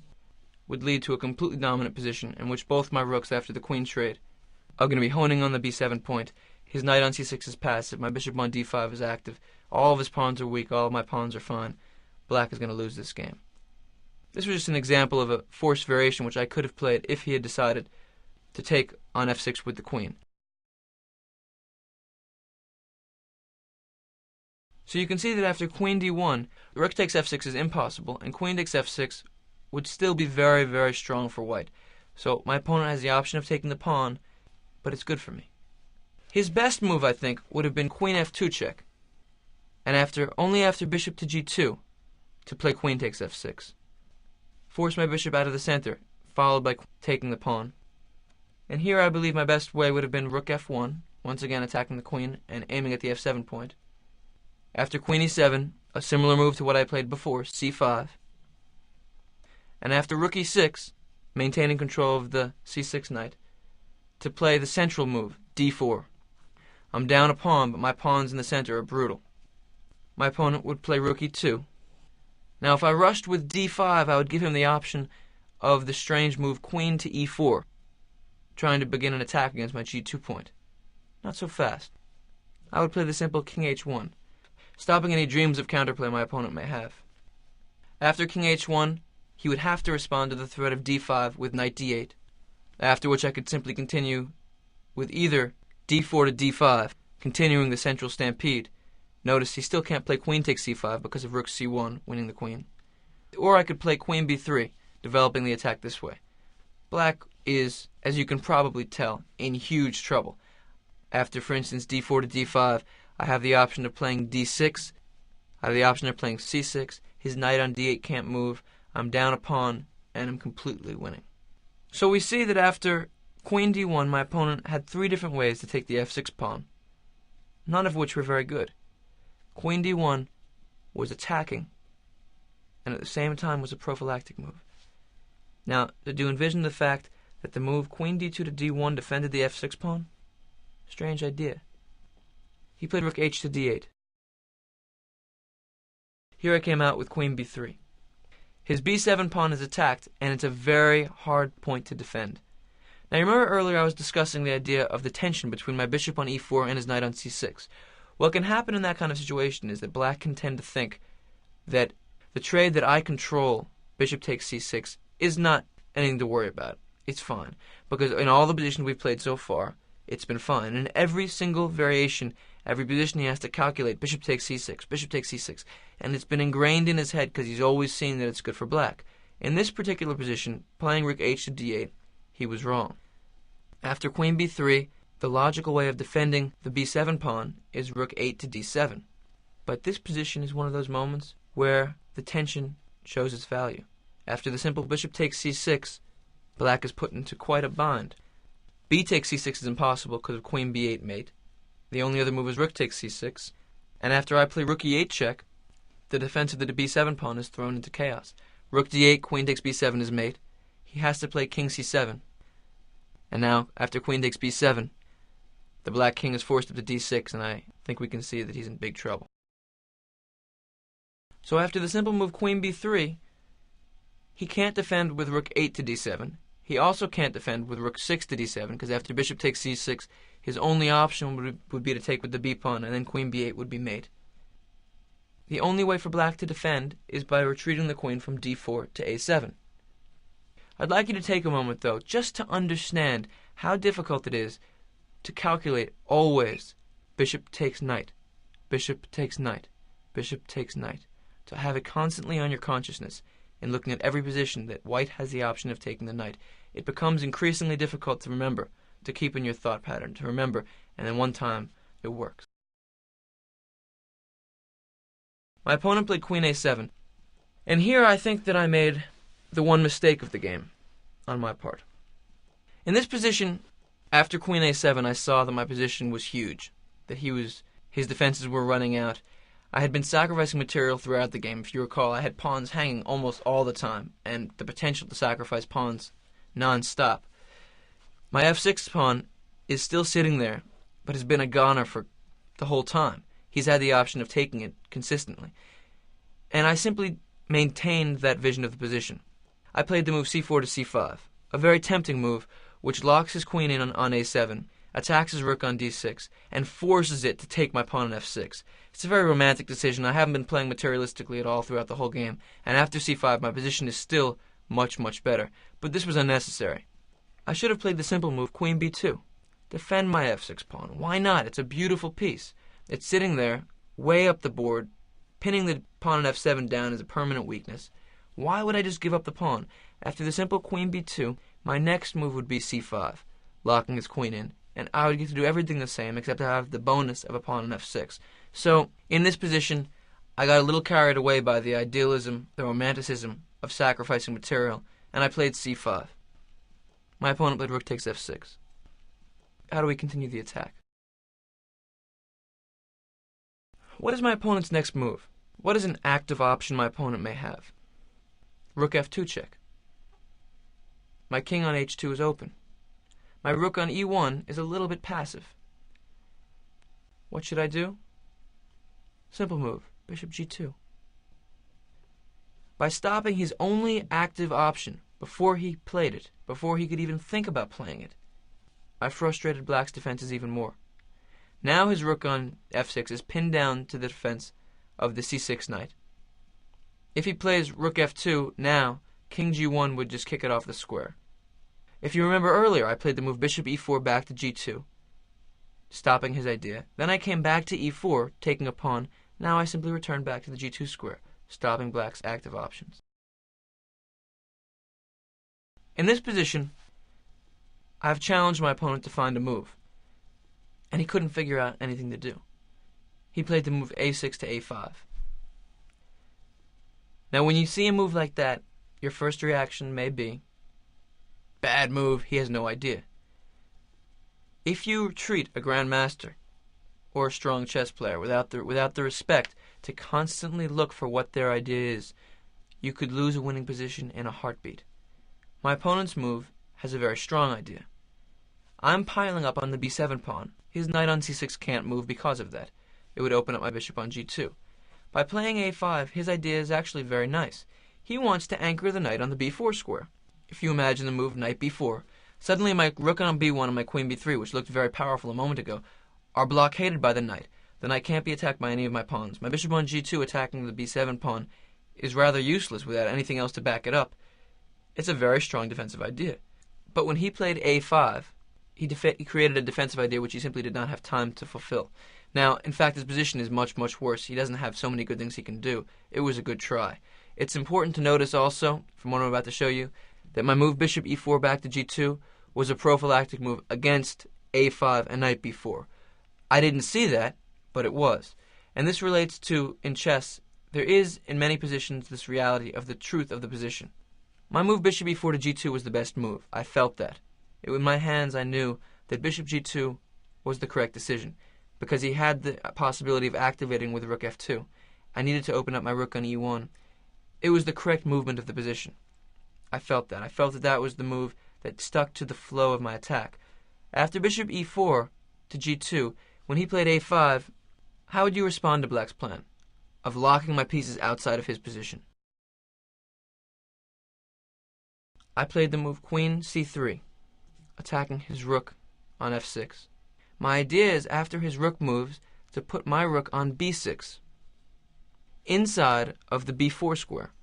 would lead to a completely dominant position in which both my rooks after the queen trade are going to be honing on the b7 point. His knight on c6 is passive, my bishop on d5 is active, all of his pawns are weak, all of my pawns are fine. Black is going to lose this game. This was just an example of a forced variation which I could have played if he had decided to take on f6 with the queen. So you can see that after queen d1, rook takes f6 is impossible, and queen takes f6 would still be very, very strong for white. So my opponent has the option of taking the pawn, but it's good for me. His best move, I think, would have been queen f2 check, and only after bishop to g2 to play queen takes f6. Force my bishop out of the center, followed by taking the pawn. And here I believe my best way would have been rook f1, once again attacking the queen and aiming at the f7 point. After queen e7, a similar move to what I played before, c5. And after rook e6, maintaining control of the c6 knight, to play the central move, d4. I'm down a pawn, but my pawns in the center are brutal. My opponent would play rook e2. Now if I rushed with d5, I would give him the option of the strange move queen to e4, trying to begin an attack against my g2 point. Not so fast. I would play the simple king h1, stopping any dreams of counterplay my opponent may have. After king h1, he would have to respond to the threat of d5 with knight d8, after which I could simply continue with either d4 to d5, continuing the central stampede. Notice he still can't play queen takes c5 because of rook c1, winning the queen. Or I could play queen b3, developing the attack this way. Black is, as you can probably tell, in huge trouble. After, for instance, d4 to d5, I have the option of playing d6. I have the option of playing c6. His knight on d8 can't move. I'm down a pawn, and I'm completely winning. So we see that after queen d1, my opponent had 3 different ways to take the f6 pawn, none of which were very good. Queen d1 was attacking, and at the same time was a prophylactic move. Now, did you envision the fact that the move queen d2 to d1 defended the f6 pawn? Strange idea. He played rook h to d8. Here I came out with queen b3. His b7 pawn is attacked, and it's a very hard point to defend. Now, you remember earlier I was discussing the idea of the tension between my bishop on e4 and his knight on c6. What can happen in that kind of situation is that black can tend to think that the trade that I control, bishop takes c6, is not anything to worry about. It's fine. Because in all the positions we've played so far, it's been fine. In every single variation, every position he has to calculate, bishop takes c6, bishop takes c6. And it's been ingrained in his head because he's always seen that it's good for black. In this particular position, playing rook h to d8, he was wrong. After queen b3, the logical way of defending the b7 pawn is rook 8 to d7. But this position is one of those moments where the tension shows its value. After the simple bishop takes c6, black is put into quite a bind. B takes c6 is impossible because of queen b8 mate. The only other move is rook takes c6. And after I play rook e8 check, the defense of the b7 pawn is thrown into chaos. Rook d8, queen takes b7 is mate. He has to play king c7. And now, after queen takes b7, the black king is forced up to d6, and I think we can see that he's in big trouble. So after the simple move queen b3, he can't defend with rook 8 to d7. He also can't defend with rook 6 to d7, because after bishop takes c6, his only option would be to take with the b pawn, and then queen b8 would be mate. The only way for black to defend is by retreating the queen from d4 to a7. I'd like you to take a moment, though, just to understand how difficult it is to calculate always bishop takes knight, bishop takes knight, bishop takes knight. To have it constantly on your consciousness in looking at every position that white has the option of taking the knight. It becomes increasingly difficult to remember, to keep in your thought pattern, to remember, and then one time it works. My opponent played queen a7, and here I think that I made the one mistake of the game on my part. In this position, after queen a7, I saw that my position was huge, that his defenses were running out. I had been sacrificing material throughout the game. If you recall, I had pawns hanging almost all the time, and the potential to sacrifice pawns non-stop. My f6 pawn is still sitting there, but has been a goner for the whole time. He's had the option of taking it consistently. And I simply maintained that vision of the position. I played the move c4 to c5, a very tempting move which locks his queen in on a7, attacks his rook on d6, and forces it to take my pawn on f6. It's a very romantic decision. I haven't been playing materialistically at all throughout the whole game, and after c5 my position is still much, much better. But this was unnecessary. I should have played the simple move queen b2. Defend my f6 pawn. Why not? It's a beautiful piece. It's sitting there, way up the board. Pinning the pawn on f7 down is a permanent weakness. Why would I just give up the pawn? After the simple queen b2, my next move would be c5, locking his queen in, and I would get to do everything the same except to have the bonus of a pawn on f6. So, in this position, I got a little carried away by the idealism, the romanticism of sacrificing material, and I played c5. My opponent played rook takes f6. How do we continue the attack? What is my opponent's next move? What is an active option my opponent may have? Rook f2 check. My king on h2 is open. My rook on e1 is a little bit passive. What should I do? Simple move, bishop g2. By stopping his only active option before he played it, before he could even think about playing it, I frustrated Black's defenses even more. Now his rook on f6 is pinned down to the defense of the c6 knight. If he plays rook f2 now, king g1 would just kick it off the square. If you remember earlier, I played the move bishop e4 back to g2, stopping his idea. Then I came back to e4, taking a pawn. Now I simply return back to the g2 square, stopping Black's active options. In this position, I've challenged my opponent to find a move, and he couldn't figure out anything to do. He played the move a6 to a5. Now when you see a move like that, your first reaction may be, bad move, he has no idea. If you treat a grandmaster or a strong chess player without the respect to constantly look for what their idea is, you could lose a winning position in a heartbeat. My opponent's move has a very strong idea. I'm piling up on the b7 pawn. His knight on c6 can't move because of that. It would open up my bishop on g2. By playing a5, his idea is actually very nice. He wants to anchor the knight on the b4 square. If you imagine the move knight b4, suddenly my rook on b1 and my queen b3, which looked very powerful a moment ago, are blockaded by the knight. The knight can't be attacked by any of my pawns. My bishop on g2 attacking the b7 pawn is rather useless without anything else to back it up. It's a very strong defensive idea. But when he played a5, he created a defensive idea which he simply did not have time to fulfill. Now, in fact, his position is much, much worse. He doesn't have so many good things he can do. It was a good try. It's important to notice also, from what I'm about to show you, that my move bishop e4 back to g2 was a prophylactic move against a5 and knight b4. I didn't see that, but it was. And this relates to, in chess, there is, in many positions, this reality of the truth of the position. My move bishop e4 to g2 was the best move. I felt that. In my hands, I knew that bishop g2 was the correct decision, because he had the possibility of activating with rook f2. I needed to open up my rook on e1. It was the correct movement of the position. I felt that. I felt that that was the move that stuck to the flow of my attack. After bishop e4 to g2, when he played a5, how would you respond to Black's plan of locking my pieces outside of his position? I played the move queen c3, attacking his rook on f6. My idea is, after his rook moves, to put my rook on b6, inside of the b4 square.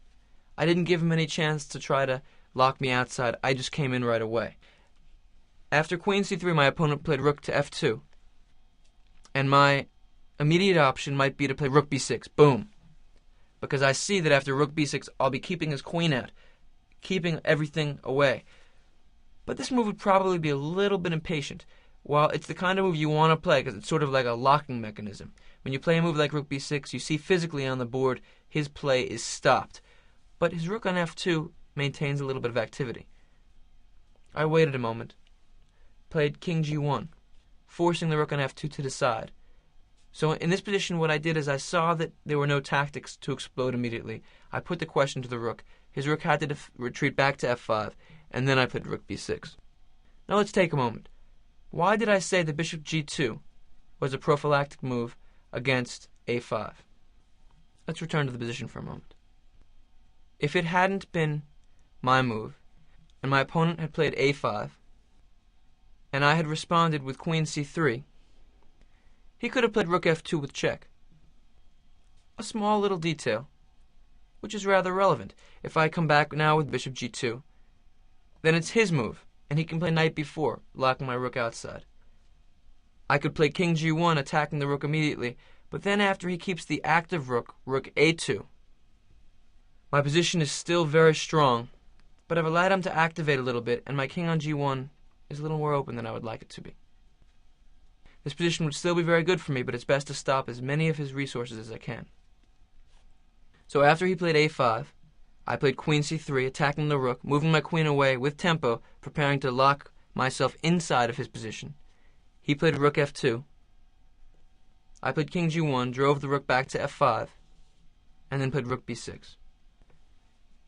I didn't give him any chance to try to lock me outside. I just came in right away. After queen c3, my opponent played rook to f2. And my immediate option might be to play rook b6. Boom. Because I see that after rook b6, I'll be keeping his queen out, keeping everything away. But this move would probably be a little bit impatient. While it's the kind of move you want to play because it's sort of like a locking mechanism. When you play a move like rook b6, you see physically on the board his play is stopped. But his rook on f2 maintains a little bit of activity. I waited a moment, played king g1, forcing the rook on f2 to the side. So in this position, what I did is I saw that there were no tactics to explode immediately. I put the question to the rook. His rook had to retreat back to f5, and then I played rook b6. Now let's take a moment. Why did I say that bishop g2 was a prophylactic move against a5? Let's return to the position for a moment. If it hadn't been my move, and my opponent had played a5, and I had responded with queen c3, he could have played rook f2 with check. A small little detail, which is rather relevant. If I come back now with bishop g2, then it's his move, and he can play knight b4, locking my rook outside. I could play king g1, attacking the rook immediately, but then after he keeps the active rook, rook a2, my position is still very strong, but I've allowed him to activate a little bit, and my king on g1 is a little more open than I would like it to be. This position would still be very good for me, but it's best to stop as many of his resources as I can. So after he played a5, I played queen c3, attacking the rook, moving my queen away with tempo, preparing to lock myself inside of his position. He played rook f2, I played king g1, drove the rook back to f5, and then played rook b6.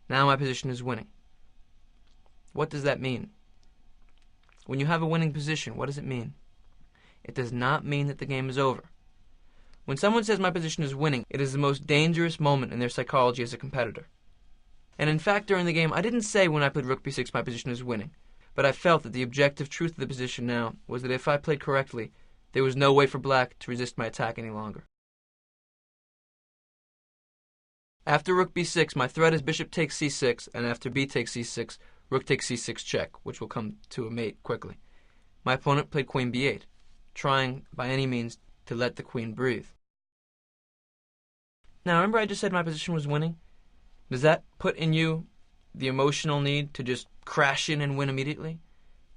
Now my position is winning. What does that mean? When you have a winning position, what does it mean? It does not mean that the game is over. When someone says my position is winning, it is the most dangerous moment in their psychology as a competitor. And in fact, during the game, I didn't say when I played rook b6 my position is winning, but I felt that the objective truth of the position now was that if I played correctly, there was no way for black to resist my attack any longer. After rook b6, my threat is bishop takes c6, and after b takes c6, rook takes c6 check, which will come to a mate quickly. My opponent played queen b8, trying by any means to let the queen breathe. Now remember I just said my position was winning? Does that put in you the emotional need to just crash in and win immediately?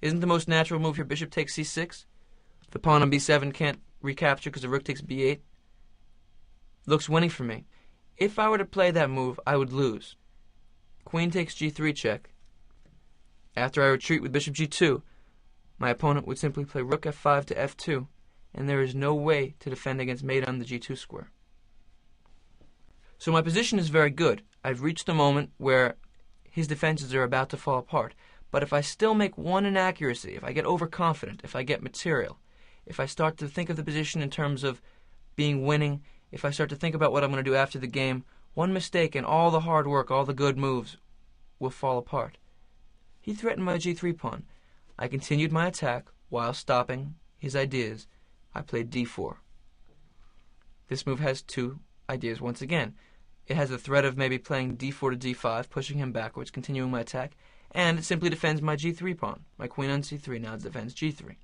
Isn't the most natural move here bishop takes c6? The pawn on b7 can't recapture because the rook takes b8. Looks winning for me. If I were to play that move, I would lose. Queen takes g3 check. After I retreat with bishop g2, my opponent would simply play rook f5 to f2, and there is no way to defend against mate on the g2 square. So my position is very good. I've reached a moment where his defenses are about to fall apart. But if I still make one inaccuracy, if I get overconfident, if I get material, if I start to think of the position in terms of being winning, if I start to think about what I'm going to do after the game, one mistake and all the hard work, all the good moves will fall apart. He threatened my g3 pawn. I continued my attack while stopping his ideas. I played d4. This move has two ideas once again. It has the threat of maybe playing d4 to d5, pushing him backwards, continuing my attack, and it simply defends my g3 pawn. My queen on c3 now defends g3.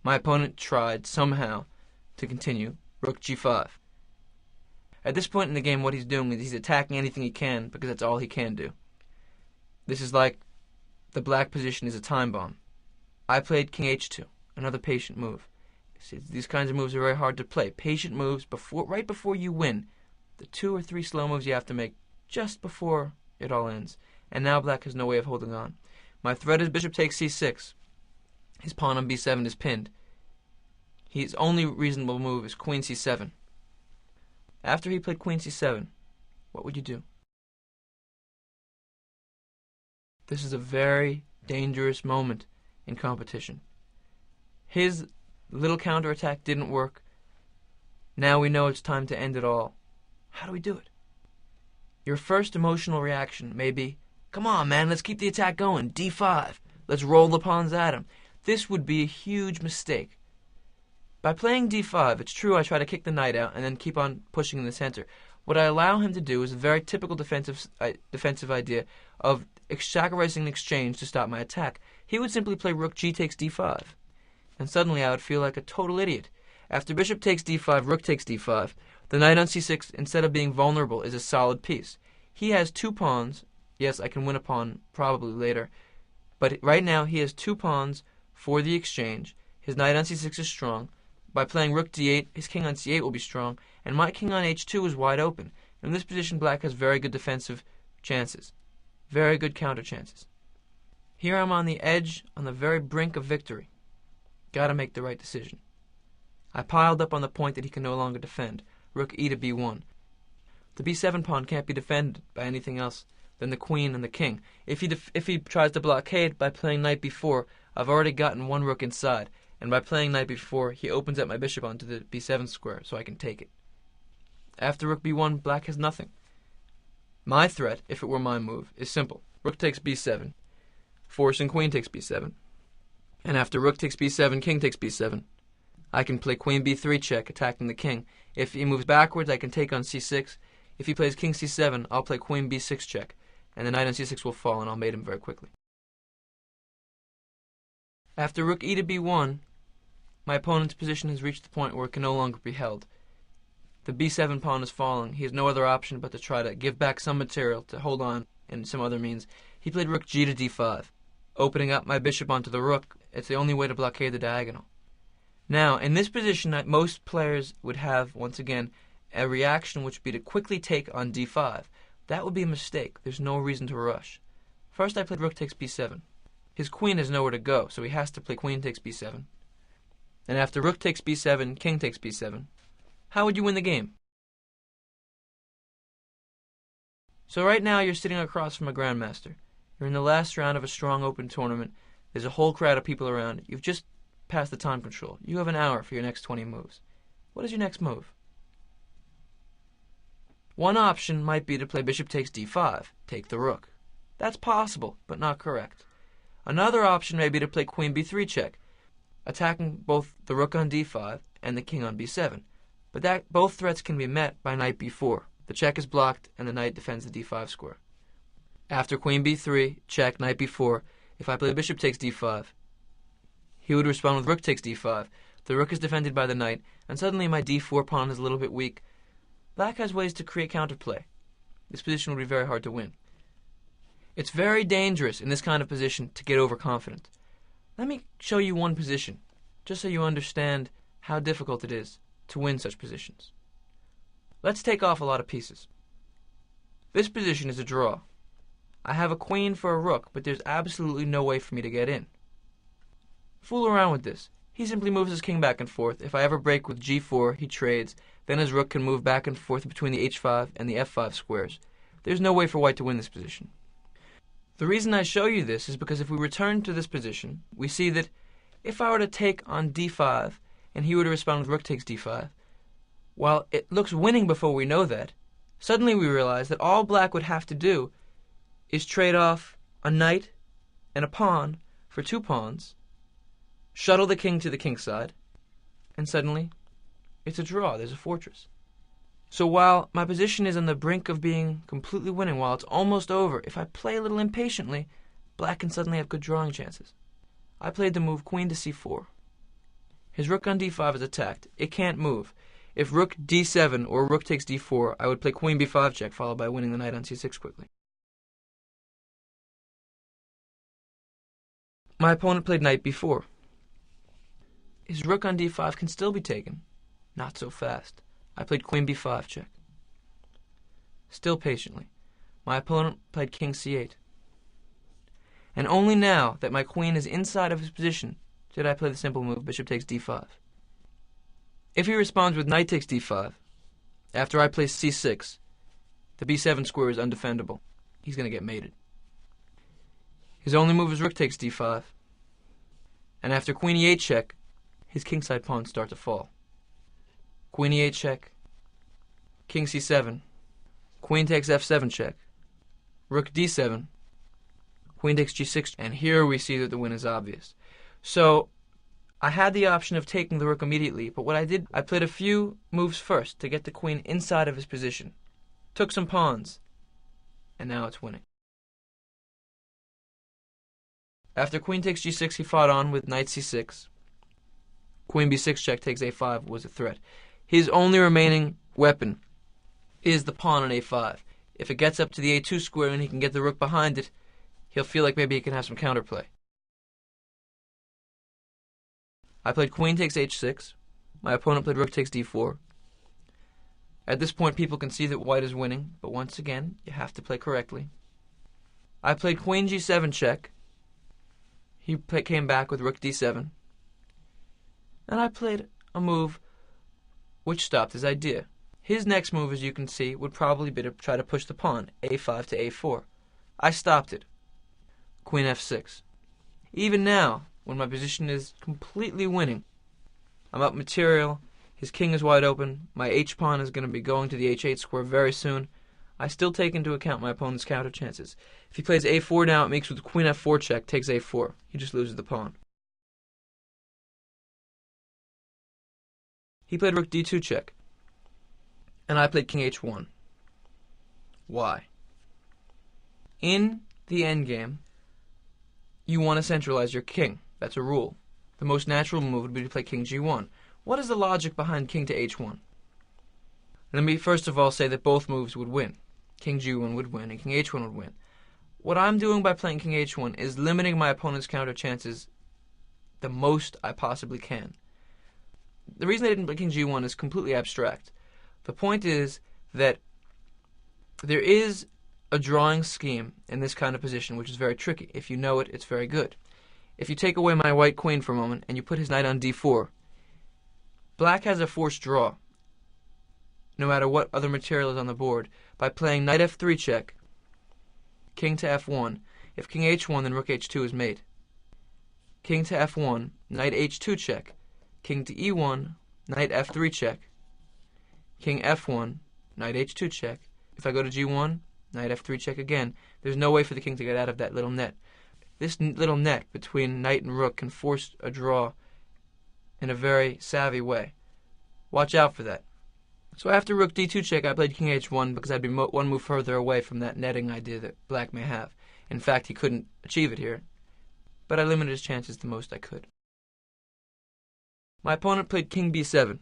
My opponent tried somehow to continue rook g5. At this point in the game, what he's doing is he's attacking anything he can because that's all he can do. This is like the black position is a time bomb. I played king h2, another patient move. See, these kinds of moves are very hard to play. Patient moves right before you win. The 2 or 3 slow moves you have to make just before it all ends. And now black has no way of holding on. My threat is bishop takes c6. His pawn on b7 is pinned. His only reasonable move is queen c7. After he played queen c7, what would you do? This is a very dangerous moment in competition. His little counterattack didn't work. Now we know it's time to end it all. How do we do it? Your first emotional reaction may be, come on, man, let's keep the attack going. d5. Let's roll the pawns at him. This would be a huge mistake. By playing d5, it's true I try to kick the knight out and then keep on pushing in the center. What I allow him to do is a very typical defensive idea of sacrificing an exchange to stop my attack. He would simply play rook g takes d5. And suddenly I would feel like a total idiot. After bishop takes d5, rook takes d5, the knight on c6, instead of being vulnerable, is a solid piece. He has 2 pawns. Yes, I can win a pawn probably later. But right now he has 2 pawns for the exchange. His knight on c6 is strong. By playing rook d8, his king on c8 will be strong. And my king on h2 is wide open. In this position, black has very good defensive chances. Very good counter chances. Here I'm on the edge, on the very brink of victory. Gotta make the right decision. I piled up on the point that he can no longer defend. Rook e to b1. The b7 pawn can't be defended by anything else than the queen and the king. If he tries to blockade by playing knight b4, I've already gotten 1 rook inside, and by playing knight b4, he opens up my bishop onto the b7 square, so I can take it. After rook b1, black has nothing. My threat, if it were my move, is simple. Rook takes b7, forcing queen takes b7. And after rook takes b7, king takes b7. I can play queen b3 check, attacking the king. If he moves backwards, I can take on c6. If he plays king c7, I'll play queen b6 check, and the knight on c6 will fall, and I'll mate him very quickly. After rook e to b1, my opponent's position has reached the point where it can no longer be held. The b7 pawn is falling. He has no other option but to try to give back some material to hold on in some other means. He played rook g to d5, opening up my bishop onto the rook. It's the only way to blockade the diagonal. Now, in this position, most players would have, once again, a reaction which would be to quickly take on d5. That would be a mistake. There's no reason to rush. First, I played rook takes b7. His queen has nowhere to go, so he has to play queen takes b7. And after rook takes b7, king takes b7. how would you win the game? So right now you're sitting across from a grandmaster. You're in the last round of a strong open tournament. There's a whole crowd of people around. You've just passed the time control. You have an hour for your next 20 moves. What is your next move? One option might be to play bishop takes d5, take the rook. That's possible, but not correct. Another option may be to play queen b3 check, attacking both the rook on d5 and the king on b7. But both threats can be met by knight b4. The check is blocked and the knight defends the d5 square. After queen b3, check, knight b4, if I play bishop takes d5, he would respond with rook takes d5. The rook is defended by the knight, and suddenly my d4 pawn is a little bit weak. Black has ways to create counterplay. This position would be very hard to win. It's very dangerous in this kind of position to get overconfident. Let me show you one position, just so you understand how difficult it is to win such positions. Let's take off a lot of pieces. This position is a draw. I have a queen for a rook, but there's absolutely no way for me to get in. Fool around with this. He simply moves his king back and forth. If I ever break with g4, he trades. Then his rook can move back and forth between the h5 and the f5 squares. There's no way for white to win this position. The reason I show you this is because if we return to this position, we see that if I were to take on d5 and he were to respond with rook takes d5, while it looks winning before we know that, suddenly we realize that all black would have to do is trade off a knight and a pawn for 2 pawns, shuttle the king to the king side, and suddenly it's a draw. There's a fortress. So while my position is on the brink of being completely winning, while it's almost over, if I play a little impatiently, black can suddenly have good drawing chances. I played the move queen to c4. His rook on d5 is attacked. It can't move. If rook d7 or rook takes d4, I would play queen b5 check, followed by winning the knight on c6 quickly. My opponent played knight b4. His rook on d5 can still be taken. Not so fast. I played queen b5 check. Still patiently. My opponent played king c8. And only now that my queen is inside of his position did I play the simple move bishop takes d5. If he responds with knight takes d5, after I play c6, the b7 square is undefendable. He's going to get mated. His only move is rook takes d5. And after queen e8 check, his kingside pawns start to fall. Queen e8 check, king c7, queen takes f7 check, rook d7, queen takes g6, and here we see that the win is obvious. So I had the option of taking the rook immediately, but what I did, I played a few moves first to get the queen inside of his position, took some pawns, and now it's winning. After queen takes g6, he fought on with knight c6. Queen b6 check takes a5 was a threat. His only remaining weapon is the pawn on a5. If it gets up to the a2 square and he can get the rook behind it, he'll feel like maybe he can have some counterplay. I played queen takes h6. My opponent played rook takes d4. At this point, people can see that white is winning, but once again, you have to play correctly. I played queen g7 check. He came back with rook d7. And I played a move which stopped his idea. His next move, as you can see, would probably be to try to push the pawn, a5 to a4. I stopped it. Queen f6. Even now, when my position is completely winning, I'm up material, his king is wide open, my h-pawn is going to be going to the h8 square very soon, I still take into account my opponent's counter chances. If he plays a4 now, it makes with queen f4 check, takes a4. He just loses the pawn. He played rook d2 check, and I played king h1. Why? In the endgame, you want to centralize your king. That's a rule. The most natural move would be to play king g1. What is the logic behind king to h1? Let me first of all say that both moves would win. King g1 would win, and king h1 would win. What I'm doing by playing king h1 is limiting my opponent's counter chances the most I possibly can. The reason I didn't play king g1 is completely abstract. The point is that there is a drawing scheme in this kind of position which is very tricky. If you know it, it's very good. If you take away my white queen for a moment and you put his knight on d4, black has a forced draw. no matter what other material is on the board, by playing knight f3 check, king to f1. If king h1, then rook h2 is mate. King to f1, knight h2 check, king to e1, knight f3 check, king f1, knight h2 check. If I go to g1, knight f3 check again. There's no way for the king to get out of that little net. This little net between knight and rook can force a draw in a very savvy way. Watch out for that. So after rook d2 check, I played king h1 because I'd be one move further away from that netting idea that black may have. In fact, he couldn't achieve it here, but I limited his chances the most I could. My opponent played king b7.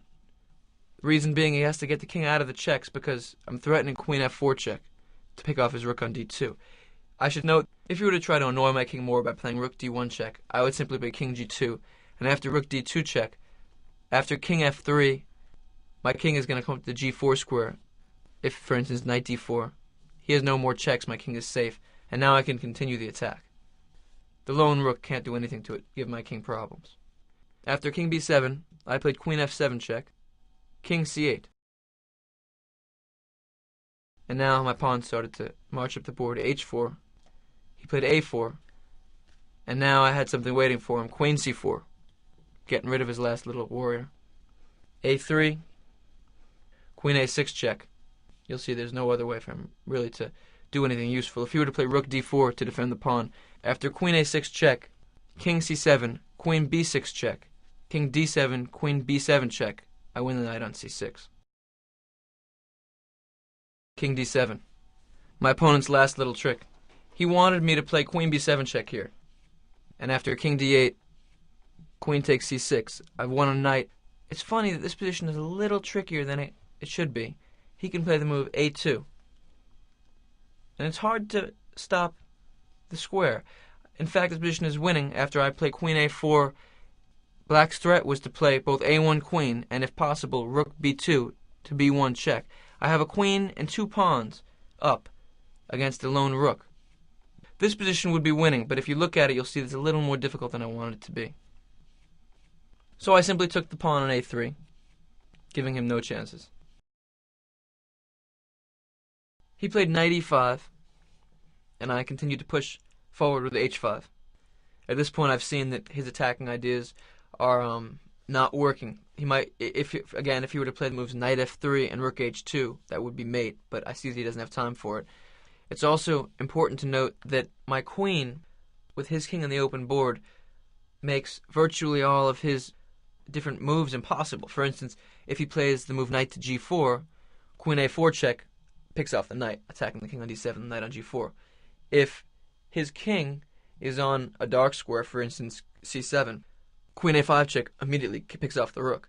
The reason being he has to get the king out of the checks because I'm threatening queen f4 check to pick off his rook on d2. I should note, if you were to try to annoy my king more by playing rook d1 check, I would simply play king g2, and after rook d2 check, after king f3, my king is going to come to the g4 square. If, for instance, knight d4, he has no more checks, my king is safe, and now I can continue the attack. The lone rook can't do anything to it, give my king problems. After king b7, I played queen f7 check, king c8. And now my pawn started to march up the board, h4. He played a4, and now I had something waiting for him, queen c4, getting rid of his last little warrior. a3, queen a6 check. You'll see there's no other way for him really to do anything useful. If he were to play rook d4 to defend the pawn, after queen a6 check, king c7, queen b6 check, king d7, queen b7 check, I win the knight on c6. King d7. My opponent's last little trick. He wanted me to play queen b7 check here. And after king d8, queen takes c6. I've won a knight. It's funny that this position is a little trickier than it should be. He can play the move a2. And it's hard to stop the square. In fact, this position is winning after I play queen a4. Black's threat was to play both a1 queen and, if possible, rook b2 to b1 check. I have a queen and two pawns up against a lone rook. This position would be winning, but if you look at it, you'll see it's a little more difficult than I wanted it to be. So I simply took the pawn on a3, giving him no chances. He played knight e5, and I continued to push forward with h5. At this point, I've seen that his attacking ideas are not working. He might, if he were to play the moves knight f3 and rook h2, that would be mate, but I see that he doesn't have time for it. It's also important to note that my queen, with his king on the open board, makes virtually all of his different moves impossible. For instance, if he plays the move knight to g4, queen a4 check picks off the knight, attacking the king on d7, the knight on g4. If his king is on a dark square, for instance, c7, queen a5 check immediately picks off the rook.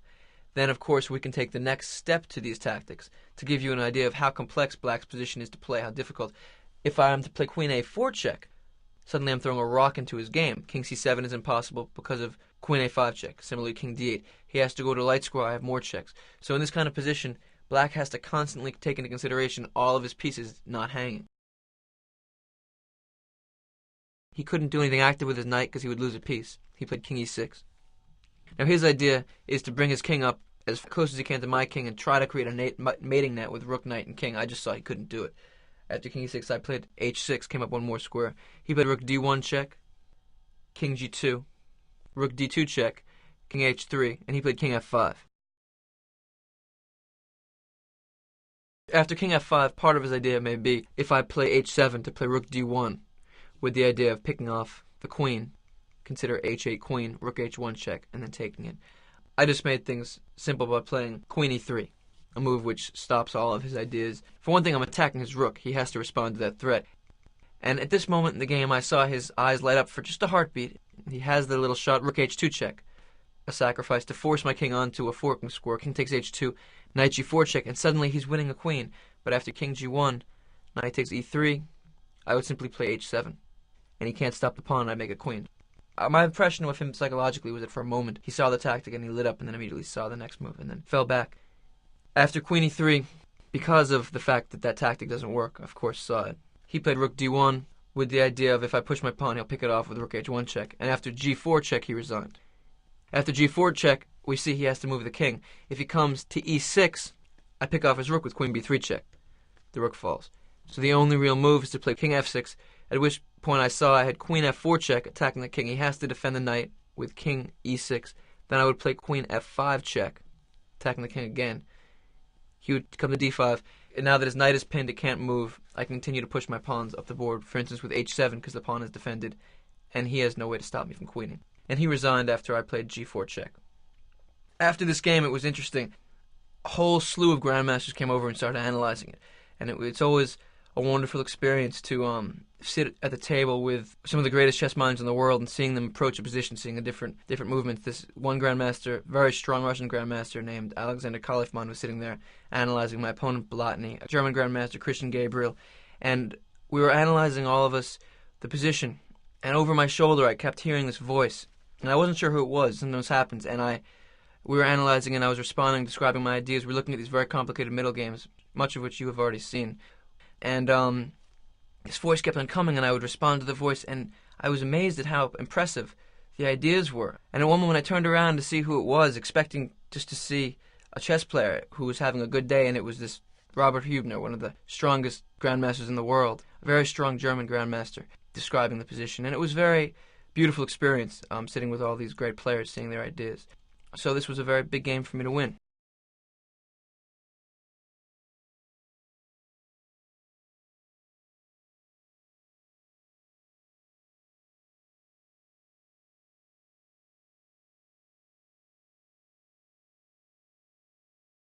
Then, of course, we can take the next step to these tactics to give you an idea of how complex black's position is to play, how difficult. If I am to play queen a4 check, suddenly I'm throwing a rock into his game. King c7 is impossible because of queen a5 check. Similarly, king d8. He has to go to light square. I have more checks. So in this kind of position, black has to constantly take into consideration all of his pieces not hanging. He couldn't do anything active with his knight because he would lose a piece. He played king e6. Now his idea is to bring his king up as close as he can to my king and try to create a mating net with rook, knight, and king. I just saw he couldn't do it. After king e6, I played h6, came up one more square. He played rook d1 check, king g2, rook d2 check, king h3, and he played king f5. After king f5, part of his idea may be if I play h7 to play rook d1 with the idea of picking off the queen, consider h8 queen, rook h1 check, and then taking it. I just made things simple by playing queen e3, a move which stops all of his ideas. For one thing, I'm attacking his rook. He has to respond to that threat. And at this moment in the game, I saw his eyes light up for just a heartbeat. He has the little shot, rook h2 check, a sacrifice to force my king onto a forking square. King takes h2, knight g4 check, and suddenly he's winning a queen. But after king g1, knight takes e3, I would simply play h7. And he can't stop the pawn, and I make a queen. My impression of him psychologically was that for a moment he saw the tactic and he lit up and then immediately saw the next move and then fell back. After queen e3, because of the fact that that tactic doesn't work, of course saw it. He played rook d1 with the idea of if I push my pawn he'll pick it off with rook h1 check, and after g4 check he resigned. After g4 check we see he has to move the king. If he comes to e6, I pick off his rook with queen b3 check. The rook falls. So the only real move is to play king f6, at which point I saw I had queen f4 check attacking the king. He has to defend the knight with king e6. Then I would play queen f5 check, attacking the king again. He would come to d5, and now that his knight is pinned, it can't move. I can continue to push my pawns up the board, for instance with h7, because the pawn is defended, and he has no way to stop me from queening. And he resigned after I played g4 check. After this game, it was interesting. A whole slew of grandmasters came over and started analyzing it, and it's always a wonderful experience to sit at the table with some of the greatest chess minds in the world and seeing them approach a position, seeing the different movements. This one grandmaster, very strong Russian grandmaster named Alexander Kalifman, was sitting there analyzing my opponent Blatny, a German grandmaster Christian Gabriel, and we were analyzing, all of us, the position. And over my shoulder, I kept hearing this voice, and I wasn't sure who it was. Sometimes happens, and we were analyzing, and I was responding, describing my ideas. We're looking at these very complicated middle games, much of which you have already seen. And this voice kept on coming, and I would respond to the voice, and I was amazed at how impressive the ideas were. And at one moment I turned around to see who it was, expecting just to see a chess player who was having a good day, and it was this Robert Hübner, one of the strongest grandmasters in the world, a very strong German grandmaster, describing the position. And it was a very beautiful experience, sitting with all these great players, seeing their ideas. So this was a very big game for me to win.